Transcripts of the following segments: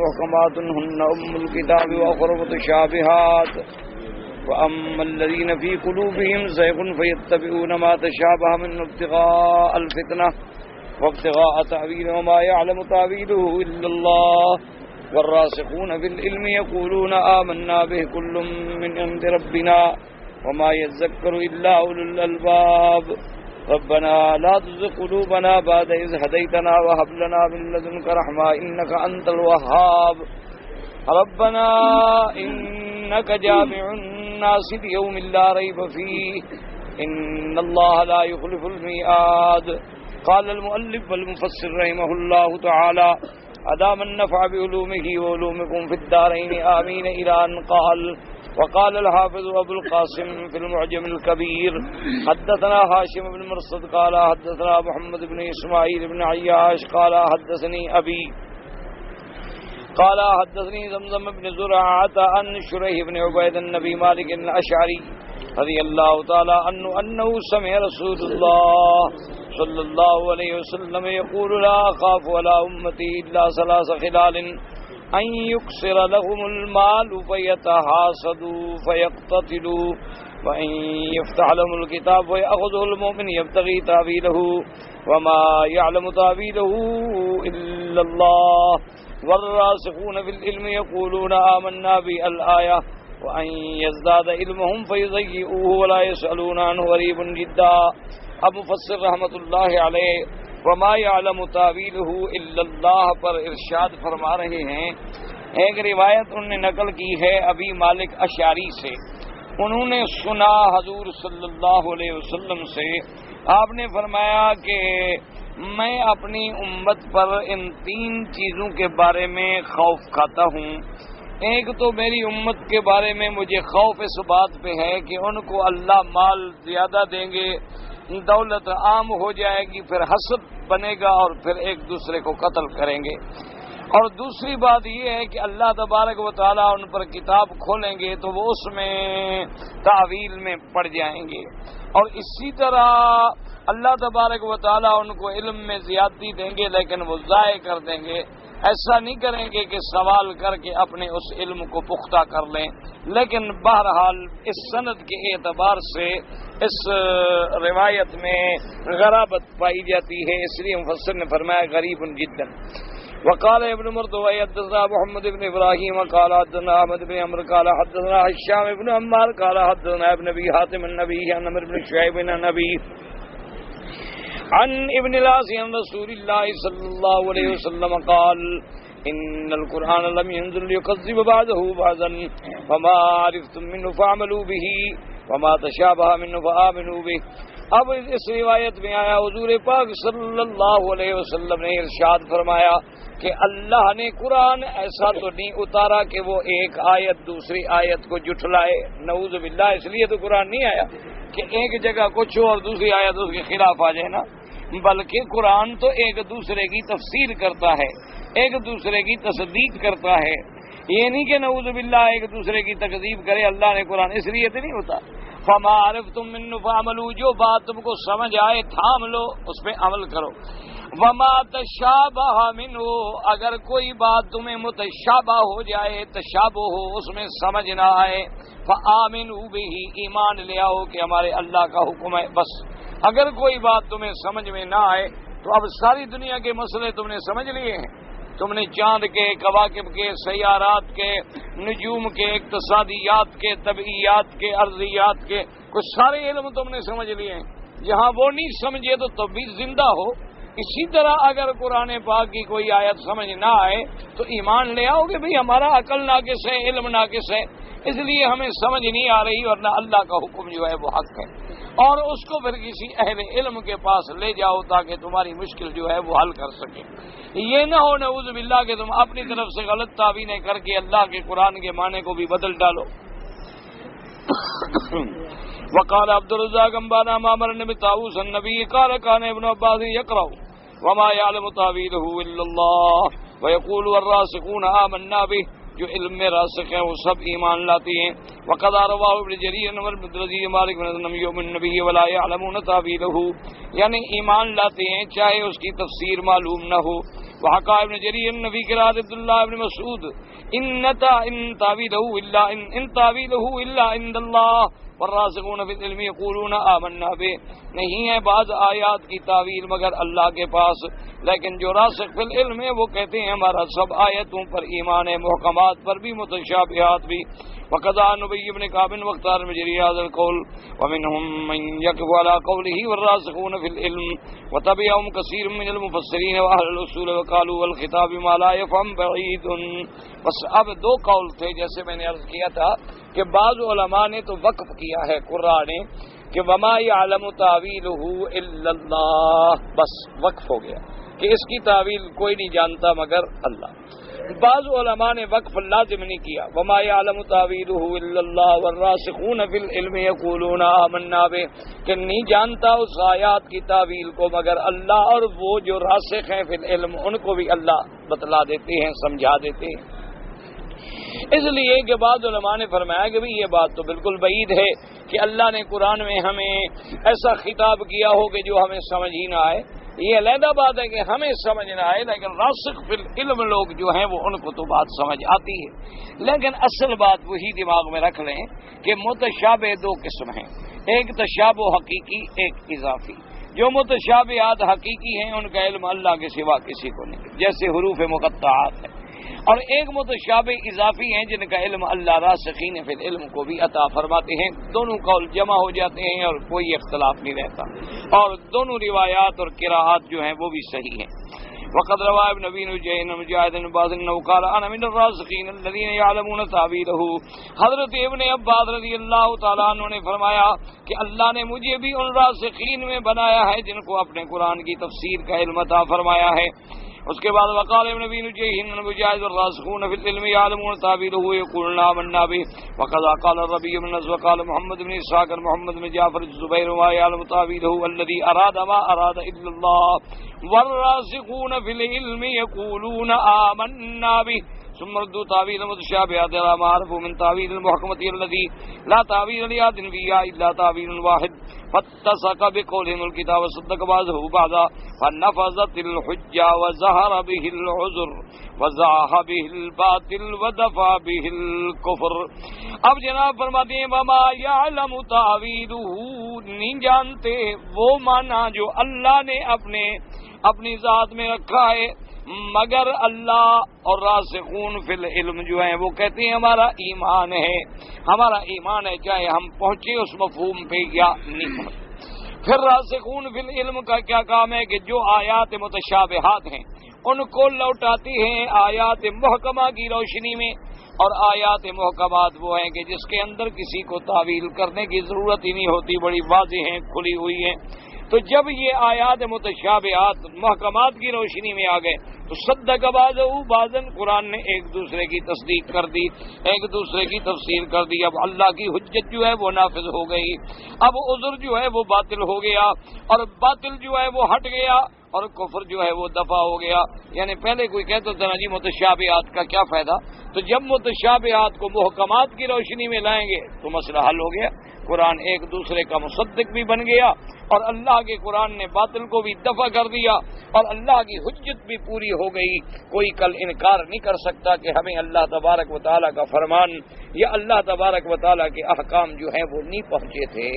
محكمات هن الكتاب وأخر متشابهات وأما الذين في قلوبهم زيغ فيتبعون ما تشابه منه ابتغاء الفتنة وابتغاء تأويله وما يعلم تأويله إلا الله والراسخون في العلم يقولون آمنا به كل من عند ربنا وما يذكر إلا أولو الألباب ربنا لا تزغ قلوبنا بعد إذ هديتنا وهب لنا من لدنك رحمة إنك أنت الوهاب ربنا إنك جامع الناس ليوم لا ريب فيه إن الله لا يخلف الميعاد قال المؤلف والمفسر رحمه الله تعالى أدام النفع بعلومه وعلومكم في الدارين آمين إلى أن قال وقال الحافظ أبو القاسم في المعجم الكبير حدثنا هاشم بن مرصد قال حدثنا محمد بن إسماعيل بن عياش قال حدثني أبي قال حدثني زمزم بن زرعة عن شريح بن عبيد النبي مالك الأشعري رضي الله تعالى عنه أنه سمع رسول الله صلى الله عليه وسلم يقول لا أخاف ولا أمتي إلا ثلاث خلال أن يكسر لهم المال فيتحاسدوا فيقتتلوا وأن يفتح لهم الكتاب ويأخذه المؤمن يبتغي تأويله وما يعلم تأويله إلا الله والراسخون في العلم يقولون آمنا بالآية وأن يزداد علمهم فيضيئوه ولا يسألون عنه غريب جدا اب مفسر رحمۃ اللہ علیہ وما يعلم تاویلہ الا اللہ پر ارشاد فرما رہے ہیں. ایک روایت انہوں نے نقل کی ہے ابی مالک اشعری سے. انہوں نے سنا حضور صلی اللہ علیہ وسلم سے آپ نے فرمایا کہ میں اپنی امت پر ان تین چیزوں کے بارے میں خوف کھاتا ہوں. ایک تو میری امت کے بارے میں مجھے خوف اس بات پہ ہے کہ ان کو اللہ مال زیادہ دیں گے, دولت عام ہو جائے گی, پھر حسد بنے گا اور پھر ایک دوسرے کو قتل کریں گے. اور دوسری بات یہ ہے کہ اللہ تبارک و تعالیٰ ان پر کتاب کھولیں گے تو وہ اس میں تعویل میں پڑ جائیں گے. اور اسی طرح اللہ تبارک و تعالیٰ ان کو علم میں زیادتی دیں گے لیکن وہ ضائع کر دیں گے. ایسا نہیں کریں گے کہ سوال کر کے اپنے اس علم کو پختہ کر لیں. لیکن بہرحال اس سند کے اعتبار سے اس روایت میں غرابت پائی جاتی ہے, اس لیے مفسر نے فرمایا غریب جدا. وقال ابن مردوی حدثنا محمد بن ابراہیم قال حدثنا احمد بن عمرو قال حدثنا هشام بن عمار قال حدثنا ابن ابي حاتم النبي عن عمرو بن شعيب بن النبي عن ابن العاص عن رسول الله صلى الله عليه وسلم قال ان القرآن لم ينزل ليكذب بعده بعضا فما عرفتم منه فاعملوا به وما تشابه منه فآمنوا به. اب اس روایت میں آیا حضور پاک صلی اللہ علیہ وسلم نے ارشاد فرمایا کہ اللہ نے قرآن ایسا تو نہیں اتارا کہ وہ ایک آیت دوسری آیت کو جھٹلائے. نعوذ باللہ, اس لیے تو قرآن نہیں آیا کہ ایک جگہ کچھ ہو اور دوسری آیت اس کے خلاف آ جائے نا, بلکہ قرآن تو ایک دوسرے کی تفسیر کرتا ہے, ایک دوسرے کی تصدیق کرتا ہے. یہ نہیں کہ نعوذ باللہ ایک دوسرے کی تکذیب کرے اللہ نے قرآن, اس لیے تو نہیں ہوتا. فما عرفتم منہ فعملوا, جو بات تم کو سمجھ آئے تھام لو, اس پہ عمل کرو. وما تشابہ منہ, اگر کوئی بات تمہیں متشابہ ہو جائے, تشابہ ہو, اس میں سمجھ نہ آئے, فآمنوا بہ, ایمان لے آؤ کہ ہمارے اللہ کا حکم ہے. بس اگر کوئی بات تمہیں سمجھ میں نہ آئے تو اب ساری دنیا کے مسئلے تم نے سمجھ لیے ہیں. تم نے چاند کے, کواکب کے, سیارات کے, نجوم کے, اقتصادیات کے, طبعیات کے, ارضیات کے, کچھ سارے علم تم نے سمجھ لیے ہیں. جہاں وہ نہیں سمجھے تو تب بھی زندہ ہو. اسی طرح اگر قرآن پاک کی کوئی آیت سمجھ نہ آئے تو ایمان لے آؤ کہ بھئی ہمارا عقل ناقص ہے, علم ناقص ہے, اس لیے ہمیں سمجھ نہیں آ رہی, ورنہ اللہ کا حکم جو ہے وہ حق ہے. اور اس کو پھر کسی اہل علم کے پاس لے جاؤ تاکہ تمہاری مشکل جو ہے وہ حل کر سکے. یہ نہ ہو نعوذ باللہ کہ تم اپنی طرف سے غلط تعبیریں کر کے اللہ کے قرآن کے معنی کو بھی بدل ڈالو. وقال عبد الرزاق انبانا معمر بن طاووس النبي قال كان ابن عباس يقرأ وما يعلم تاويله الا الله ويقول والراسخون آمنا به, جو علم میں راسخ ہیں وہ سب ایمان لاتے ہیں. وقد رواه ابن جرير عن الرضي مالك بن يوم النبي ولا يعلمون تاويله, یعنی ایمان لاتے ہیں چاہے اس کی تفسیر معلوم نہ ہو. وحكى ابن جرير في قراءة عبد الله بن مسعود إن تاويله إلا عند الله والراسخون في العلم يقولون آمنا به. نہیں ہے بعض آیات کی تعویل مگر اللہ کے پاس، لیکن جو راسخ فی العلم ہے وہ کہتے ہیں ہمارا سب آیتوں پر ایمان ہے، محکمات پر بھی، متشابہات بھی. وقضى نبي بن كعب واختار من جرير هذا القول ومنهم من يقف على قوله والراسخون في العلم وتبعهم كثير من المفسرين واهل الاصول وقالوا والخطاب ما لا يفهم بعيد. بس اب دو قول تھے، جیسے میں نے عرض کیا تھا کہ بعض علماء نے تو وقف کیا ہے قراء نے کہ وما يعلم تاويله الا الله، بس وقف ہو گیا کہ اس کی تعویل کوئی نہیں جانتا مگر اللہ. بعض علماء نے وقف لازم نہیں کیا، وما يعلم تاويله الا الله والراسخون في العلم يقولون آمنا به، کہ نہیں جانتا اس آیات کی تعویل کو مگر اللہ، اور وہ جو راسخ ہیں فی العلم ان کو بھی اللہ بتلا دیتے ہیں، سمجھا دیتے ہیں. اس لیے کہ بعض علماء نے فرمایا کہ یہ بات تو بالکل بعید ہے کہ اللہ نے قرآن میں ہمیں ایسا خطاب کیا ہو کہ جو ہمیں سمجھ ہی نہ آئے. یہ علیحدہ بات ہے کہ ہمیں سمجھ نہ آئے، لیکن راسخ فی العلم لوگ جو ہیں وہ ان کو تو بات سمجھ آتی ہے. لیکن اصل بات وہی دماغ میں رکھ لیں کہ متشابہ دو قسم ہیں، ایک تشابہ حقیقی، ایک اضافی. جو متشابہات حقیقی ہیں ان کا علم اللہ کے سوا کسی کو نہیں، جیسے حروف مقطعات ہے. اور ایک متشابہ اضافی ہیں جن کا علم اللہ راسخین فی العلم کو بھی عطا فرماتے ہیں. دونوں قول جمع ہو جاتے ہیں اور کوئی اختلاف نہیں رہتا، اور دونوں روایات اور قراءات جو ہیں وہ بھی صحیح ہیں. وقد روى ابن ابي نجيح مجاهد بن عباس انه قال انا من الراسخين الذين يعلمون تاويله. حضرت ابن عباس رضی اللہ تعالیٰ عنہ نے فرمایا کہ اللہ نے مجھے بھی ان راسخین میں بنایا ہے جن کو اپنے قرآن کی تفسیر کا علم عطا فرمایا ہے. اس کے بعد وقال ابن ابي نجيح ان مجاهد الراسخون في العلم يعلمون تاويله يقولون آمنا به. وقال قال الربيع بن نصر وقال محمد بن اسحاق محمد بن جعفر الزبير ويعلم تاويله الذي اراد ما اراد الا الله والراسخون في العلم يقولون آمنا به ثم ردوا تاويل المتشابهات الى ما عرفوا من تاويل المحكمة الذي لا تاويل لأحد فيها الا تاويل واحد فاتسق بقولهم الكتاب وصدق بعضه بعضا فنفذت الحجة وظهر به العذر وزاح به الباطل ودفع به الكفر. اب جناب فرماتے ہیں وما يعلم تاويله، نہیں جانتے وہ معنی جو اللہ نے اپنی ذات میں رکھا ہے مگر اللہ. اور راسخون فی العلم جو ہیں وہ کہتے ہیں ہمارا ایمان ہے، ہمارا ایمان ہے چاہے ہم پہنچے اس مفہوم پہ یا نہیں پہنچے. پھر راسخون فی العلم کا کیا کام ہے کہ جو آیات متشابہات ہیں ان کو لوٹاتی ہیں آیات محکمہ کی روشنی میں. اور آیات محکمات وہ ہیں کہ جس کے اندر کسی کو تعویل کرنے کی ضرورت ہی نہیں ہوتی، بڑی واضح ہیں، کھلی ہوئی ہیں. تو جب یہ آیات متشابہات محکمات کی روشنی میں آ گئے تو صدق بعضاً قرآن نے ایک دوسرے کی تصدیق کر دی، ایک دوسرے کی تفسیر کر دی. اب اللہ کی حجت جو ہے وہ نافذ ہو گئی، اب عذر جو ہے وہ باطل ہو گیا، اور باطل جو ہے وہ ہٹ گیا، اور کفر جو ہے وہ دفع ہو گیا. یعنی پہلے کوئی کہتا تھا نا جی متشابہات کا کیا فائدہ، تو جب متشابہات کو محکمات کی روشنی میں لائیں گے تو مسئلہ حل ہو گیا. قرآن ایک دوسرے کا مصدق بھی بن گیا، اور اللہ کے قرآن نے باطل کو بھی دفع کر دیا، اور اللہ کی حجت بھی پوری ہو گئی. کوئی کل انکار نہیں کر سکتا کہ ہمیں اللہ تبارک و تعالیٰ کا فرمان یا اللہ تبارک و تعالیٰ کے احکام جو ہیں وہ نہیں پہنچے تھے.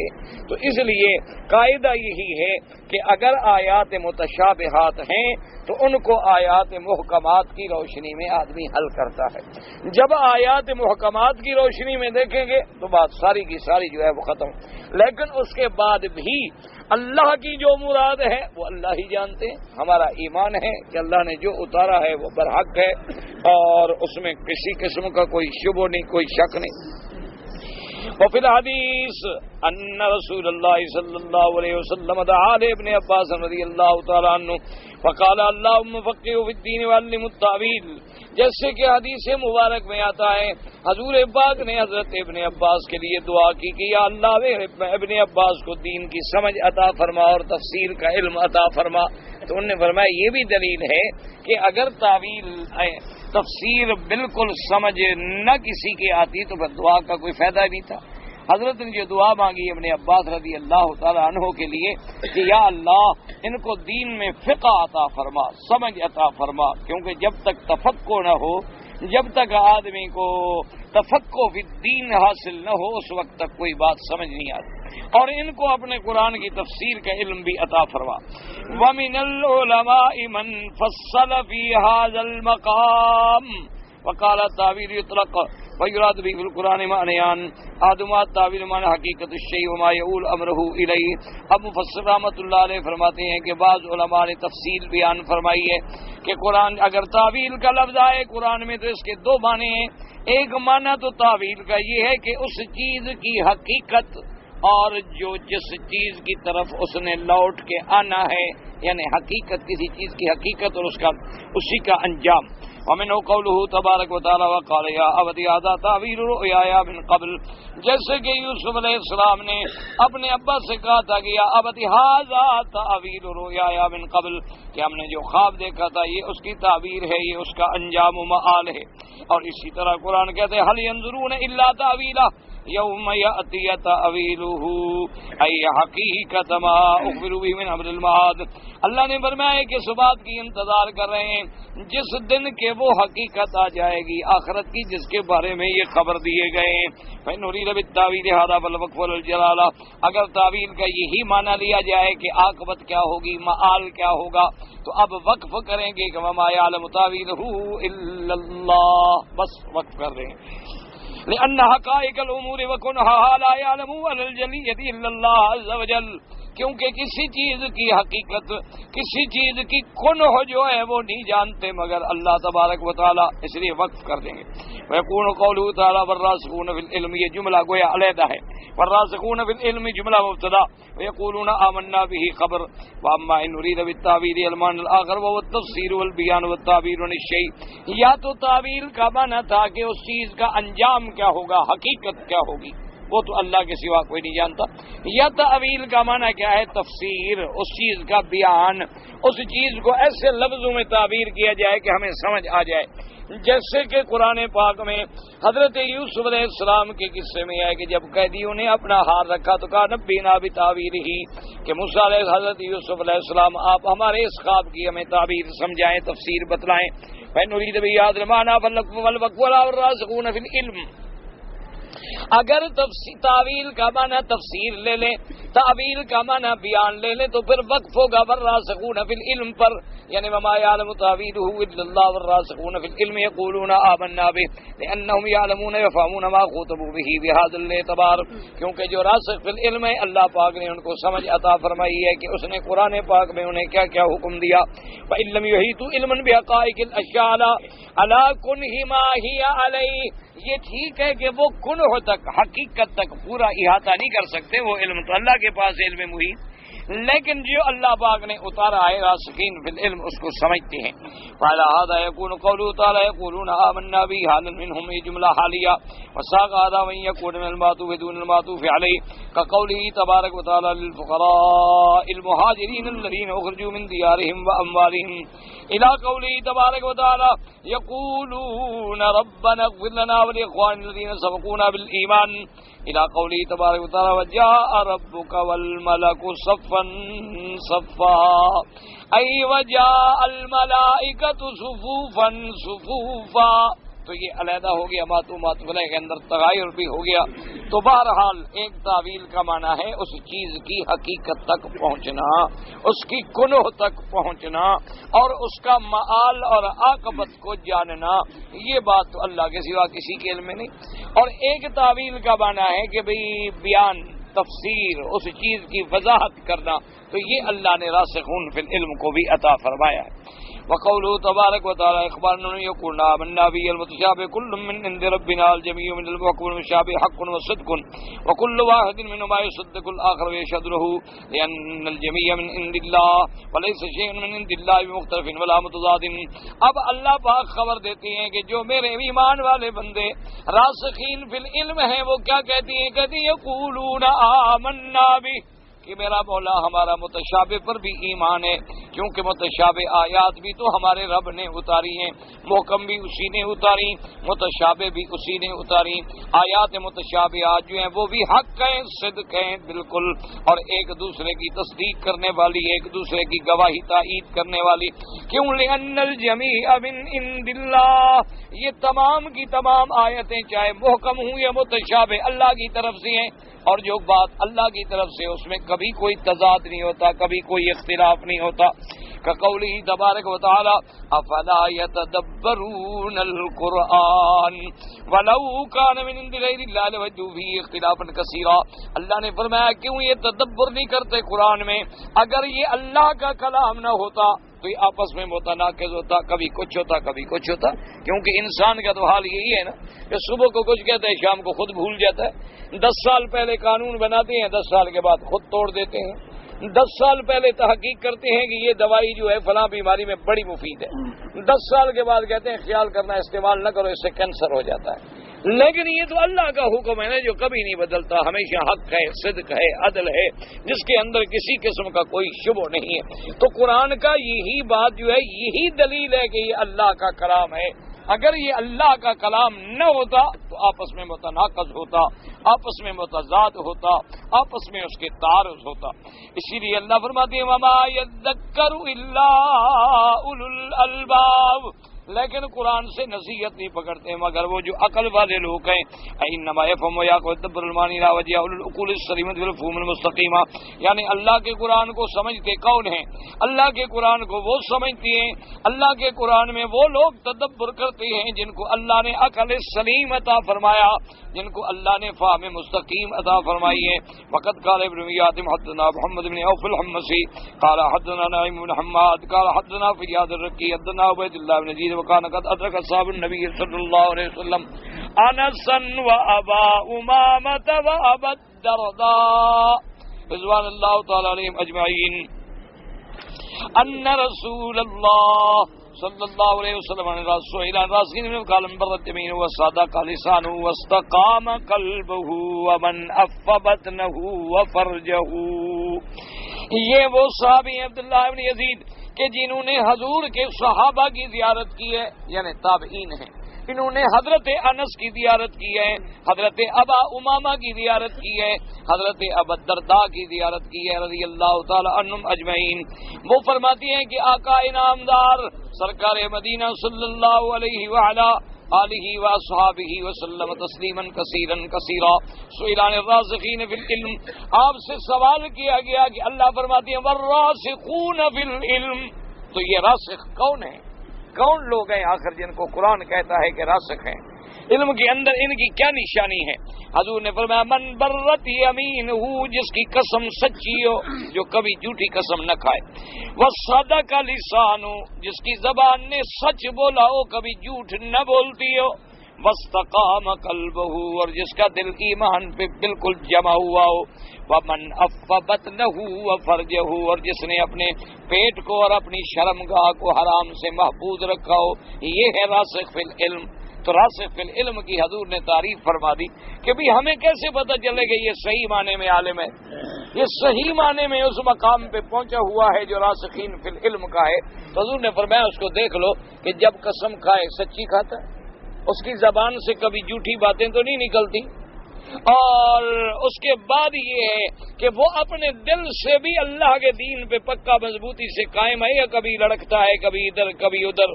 تو اس لیے قاعدہ یہی ہے کہ اگر آیات متشابہات ہیں تو ان کو آیات محکمات کی روشنی میں آدمی حل کرتا ہے. جب آیات محکمات کی روشنی میں دیکھیں گے تو بات ساری کی ساری جو ہے وہ ختم. لیکن اس کے بعد بھی اللہ کی جو مراد ہے وہ اللہ ہی جانتے ہیں. ہمارا ایمان ہے کہ اللہ نے جو اتارا ہے وہ برحق ہے، اور اس میں کسی قسم کا کوئی شبہ نہیں، کوئی شک نہیں. وفي الحديث أن رسول الله صلى الله عليه وسلم دعا لابن عباس رضي الله تعالى عنه فقال اللهم فقهه في الدين وعلمه التأويل. جیسے کہ حدیث مبارک میں آتا ہے حضور پاک نے حضرت ابن عباس کے لیے دعا کی کہ یا اللہ ابن عباس کو دین کی سمجھ عطا فرما اور تفسیر کا علم عطا فرما. تو انہوں نے فرمایا یہ بھی دلیل ہے کہ اگر تعویل تفسیر بالکل سمجھ نہ کسی کی آتی تو پھر دعا کا کوئی فائدہ نہیں تھا. حضرت نے جو دعا مانگی ابن عباس رضی اللہ تعالی عنہ کے لیے کہ یا اللہ ان کو دین میں فقہ عطا فرما، سمجھ عطا فرما، کیونکہ جب تک تفقہ نہ ہو، جب تک آدمی کو تفقہ فی الدین حاصل نہ ہو، اس وقت تک کوئی بات سمجھ نہیں آتی، اور ان کو اپنے قرآن کی تفسیر کا علم بھی عطا فرما۔ وَمِنَ الْعُلَمَاءِ مَنْ فَصَّلَ فِي هَذَا الْمَقَامِ وقال التعبیر یطلق ویراد به فی القرآن معنیان آدمات تعبیر معنی حقیقت الشیء وما یعول امرہ الیہ۔ اب مفسر رحمۃ اللہ علیہ فرماتے ہیں کہ بعض علماء نے تفصیل بیان فرمائی ہے کہ قرآن اگر تعویل کا لفظ آئے قرآن میں تو اس کے دو معنی ہیں۔ ایک معنی تو تعویل کا یہ ہے کہ اس چیز کی حقیقت اور جو جس چیز کی طرف اس نے لوٹ کے آنا ہے، یعنی حقیقت، کسی چیز کی حقیقت اور اسی کا انجام۔ ومنہ قولہ تبارک و تعالی وقال یا ابتی ھذا تعویل رؤیایا من قبل، جیسے کہ یوسف علیہ السلام نے اپنے ابا سے کہا تھا کہ یا ابتی ھذا تعویل رؤیایا من قبل، کہ ہم نے جو خواب دیکھا تھا یہ اس کی تعبیر ہے، یہ اس کا انجام و مآل ہے۔ اور اسی طرح قرآن کہتے ہیں هل ينظرون الا تاویلہ یوم یأتی تأویلہ ای حقیقت ما اخبروا به من امر المعاد۔ اللہ نے فرمایا کہ اس بات کی انتظار کر رہے ہیں جس دن کے وہ حقیقت آ جائے گی آخرت کی، جس کے بارے میں یہ خبر دیے گئے ہیں۔ فَإِنُّ بِالتَّأْوِيلِ هَذَا فَالْوَقْفُ وَالْجَلَالَةُ، اگر تعویل کا یہی معنی لیا جائے کہ عاقبت کیا ہوگی، مآل کیا ہوگا، تو اب وقف کریں گے کہ وَمَا يَعْلَمُ تَأْوِيلَهُ إِلَّا اللَّهُ، بس وقف کر رہے ہیں۔ لأن حقائق الامور وکنہا لا يعلم علی الجلیۃ الا اللہ عز وجل، کیونکہ کسی چیز کی حقیقت، کسی چیز کی کنہ جو ہے وہ نہیں جانتے مگر اللہ تبارک و تعالی، اس لیے وقف کر دیں گے۔ ویکون قولہ تعالی والراسخون فی العلم، یہ جملہ گویا علیحدہ ہے، والراسخون فی العلم جملہ مبتدا، ویقولون آمنا به خبر، واما ان نريد بالتعبیر المعنى الاخر وهو التفسیر والبیان والتعبیر عن الشیء، یا تو تعبیر کا معنی تھا کہ اس چیز کا انجام کیا ہوگا، حقیقت کیا ہوگی، وہ تو اللہ کے سوا کوئی نہیں جانتا، یا تعویل کا معنی کیا ہے، تفسیر، اس چیز کا بیان، اس چیز کو ایسے لفظوں میں تعبیر کیا جائے کہ ہمیں سمجھ آ جائے۔ جیسے کہ قرآن پاک میں حضرت یوسف علیہ السلام کے قصے میں ہے کہ جب قیدیوں نے اپنا ہار رکھا تو کہا نبینا بتعبیرہ، کہ موسیٰ علیہ حضرت یوسف علیہ السلام آپ ہمارے اس خواب کی ہمیں تعبیر سمجھائیں، تفسیر بتلائیں۔ فَإِنُّ نُرِيدُ بِهِ هَذَا الْمَعْنَى فَالْوَقْفُ وَالرَّاسِخُونَ فِي الْعِلْمِ، اگر تعویل کا معنی تفسیر لے لیں، تعویل کا معنی بیان لے لیں تو پھر وقف ہوگا والراسخون فی العلم پر، یعنی وما یعلم تاویلہ الا اللہ والراسخون فی العلم یقولون آمنا بہ لانہم یعلمون یفہمون ما خُطِبوا بہ بہذا الاعتبار، کیونکہ جو راسخ فی العلم ہے اللہ پاک نے ان کو سمجھ عطا فرمائی ہے کہ اس نے قرآن پاک میں انہیں کیا کیا حکم دیا۔ فإن لم يحيطوا علما بحقائق الاشیاء علی کنہ ما ہی علیہ، یہ ٹھیک ہے کہ وہ کنہ تک، حقیقت تک پورا احاطہ نہیں کر سکتے، وہ علم تو اللہ کے پاس علم محیط، لیکن جو اللہ پاک نے اتارا ہے راسخین فی العلم اس کو سمجھتے ہیں۔ فعلی ھذا یکون قولہ تعالی یقولون آمنا بہ حالا منہم، یہ جملہ حالیہ، وساق ھذا وان یکون من المعطوف دون المعطوف علیہ کقولہ تبارک وتعالی للفقراء المہاجرین الذین اخرجوا من دیارہم واموالہم الى قولہ تبارک وتعالی یقولون ربنا اغفر لنا ولاخواننا الذین سبقونا بالایمان الى قولہ تبارک وتعالی وجاء ربک والملک صفا صفا ای وجاء الملائکۃ صفوفا صفوفا، تو یہ علیحدہ ہو گیا، ماتو ماتولہ کے اندر تغیر بھی ہو گیا۔ تو بہرحال ایک تعویل کا معنی ہے اس چیز کی حقیقت تک پہنچنا، اس کی کنہ تک پہنچنا اور اس کا مآل اور عاقبت کو جاننا، یہ بات تو اللہ کے سوا کسی کے علم میں نہیں۔ اور ایک تعویل کا معنی ہے کہ بھئی بیان، تفسیر، اس چیز کی وضاحت کرنا، تو یہ اللہ نے راسخون فی العلم کو بھی عطا فرمایا ہے۔ وقوله تبارک وتعالی اخبارنا یقولون آمنا به المتشابه كل من عند ربنا الجميع من المحكم المشابه حق وصدق وكل واحد منهما يصدق الاخر ويشهد له لان الجميع من عند الله وليس شيء من عند الله بمختلف ولا متضاد۔ اب اللہ پاک خبر دیتے ہیں کہ جو میرے ایمان والے بندے راسخین فی العلم ہیں وہ کیا کہتی ہیں، کہتی ہیں یقولون آمنا به، کہ میرا مولا ہمارا متشابہ پر بھی ایمان ہے، کیونکہ متشابہ آیات بھی تو ہمارے رب نے اتاری ہیں، محکم بھی اسی نے اتاری، متشابہ بھی اسی نے اتاری۔ آیات متشابہات جو ہیں وہ بھی حق ہیں، صدق ہیں بالکل، اور ایک دوسرے کی تصدیق کرنے والی، ایک دوسرے کی گواہی تائید کرنے والی۔ کیوں؟ لأن الجمیع من عند اللہ، یہ تمام کی تمام آیتیں چاہے محکم ہوں یا متشابہ اللہ کی طرف سے ہیں، اور جو بات اللہ کی طرف سے اس میں کبھی کوئی تضاد نہیں ہوتا، کبھی کوئی اختلاف نہیں ہوتا۔ کقولہ تبارک و تعالی افلا یتدبرون القرآن ولو کان من عند غیر اللہ لوجدوا فیہ اختلافا کثیرا۔ اللہ نے فرمایا کیوں یہ تدبر نہیں کرتے قرآن میں؟ اگر یہ اللہ کا کلام نہ ہوتا تو یہ آپس میں متناقض ہوتا، کبھی کچھ ہوتا کبھی کچھ ہوتا، کیونکہ انسان کا تو حال یہی ہے نا کہ صبح کو کچھ کہتا ہے شام کو خود بھول جاتا ہے۔ 10 سال پہلے قانون بناتے ہیں، 10 سال کے بعد خود توڑ دیتے ہیں۔ 10 سال پہلے تحقیق کرتے ہیں کہ یہ دوائی جو ہے فلاں بیماری میں بڑی مفید ہے، 10 سال کے بعد کہتے ہیں خیال کرنا استعمال نہ کرو، اس سے کینسر ہو جاتا ہے۔ لیکن یہ تو اللہ کا حکم ہے نا جو کبھی نہیں بدلتا، ہمیشہ حق ہے، صدق ہے، عدل ہے، جس کے اندر کسی قسم کا کوئی شبہ نہیں ہے۔ تو قرآن کا یہی بات جو ہے، یہی دلیل ہے کہ یہ اللہ کا کلام ہے۔ اگر یہ اللہ کا کلام نہ ہوتا تو آپس میں متناقض ہوتا، آپس میں متضاد ہوتا، آپس میں اس کے تعارض ہوتا۔ اسی لیے اللہ فرماتے ہیں وما یذکر الا اولو الالباب، لیکن قرآن سے نصیحت نہیں پکڑتے مگر وہ جو عقل والے لوگ ہیں۔ انما یفهم ویتدبر المعانی لا وجہ اولو العقول السلیمۃ والفہوم المستقیمہ، یعنی اللہ کے قرآن کو سمجھتے کون ہیں؟ اللہ کے قرآن کو وہ سمجھتے ہیں، اللہ کے قرآن میں وہ لوگ تدبر کرتے ہیں جن کو اللہ نے عقل سلیم عطا فرمایا، جن کو اللہ نے فہم مستقیم عطا فرمائی ہے۔ وقد قال ابن یاتم حدثنا محمد بن عوف الحمصی قال حدثنا نعیم بن حماد قال حدثنا فیاض الرقی حدثنا عبید اللہ بن یزید وكان قد ادرك اصحاب النبي صلى الله عليه وسلم انسا وابا امامه وابا الدرداء رضوان الله تعالى عليهم اجمعين ان رسول الله صلى الله عليه وسلم عن رسول الى راسين من قال برت يمينه وصدق لسانه واستقام قلبه ومن افبتنه وفرجه۔ یہ وہ صحابی عبداللہ بن یزید کہ جنہوں نے حضور کے صحابہ کی زیارت کی ہے، یعنی تابعین ہیں، انہوں نے حضرت انس کی زیارت کی ہے، حضرت ابا امامہ کی زیارت کی ہے، حضرت ابا الدرداء کی زیارت کی ہے رضی اللہ تعالی عنہم اجمعین۔ وہ فرماتی ہیں کہ آقا انعامدار سرکار مدینہ صلی اللہ علیہ وعلا آلہ واصحابہ وسلم تسلیما کثیرا کثیرا سئل عن الراسخین فی العلم، آپ سے سوال کیا گیا کہ اللہ فرماتی ہیں والراسخون فی العلم، تو یہ راسخ کون ہیں؟ کون لوگ ہیں آخر جن کو قرآن کہتا ہے کہ راسخ ہیں؟ علم کے اندر ان کی کیا نشانی ہے؟ حضور نے فرمایا من برت یمینہ، جس کی قسم سچی ہو، جو کبھی جھوٹی قسم نہ کھائے، وصدق لسانہ، جس کی زبان نے سچ بولا ہو، کبھی جھوٹ نہ بولتی ہو، واستقام قلبہ، اور جس کا دل ایمان پہ بالکل جمع ہوا ہو، ومن عف بطنہ وفرجہ، اور جس نے اپنے پیٹ کو اور اپنی شرمگاہ کو حرام سے محفوظ رکھا ہو، یہ ہے راسخ فی العلم۔ تو راسخ فی العلم کی حضور نے تعریف فرما دی کہ بھی ہمیں کیسے پتہ چلے گا یہ صحیح معنی میں عالم ہے، یہ صحیح معنی میں اس مقام پہ پہنچا ہوا ہے جو راسخین فی العلم کا ہے۔ تو حضور نے فرمایا اس کو دیکھ لو کہ جب قسم کھائے سچی کھاتا ہے، اس کی زبان سے کبھی جھوٹی باتیں تو نہیں نکلتی، اور اس کے بعد یہ ہے کہ وہ اپنے دل سے بھی اللہ کے دین پہ پکا مضبوطی سے قائم ہے، یا کبھی لڑکتا ہے کبھی ادھر کبھی ادھر،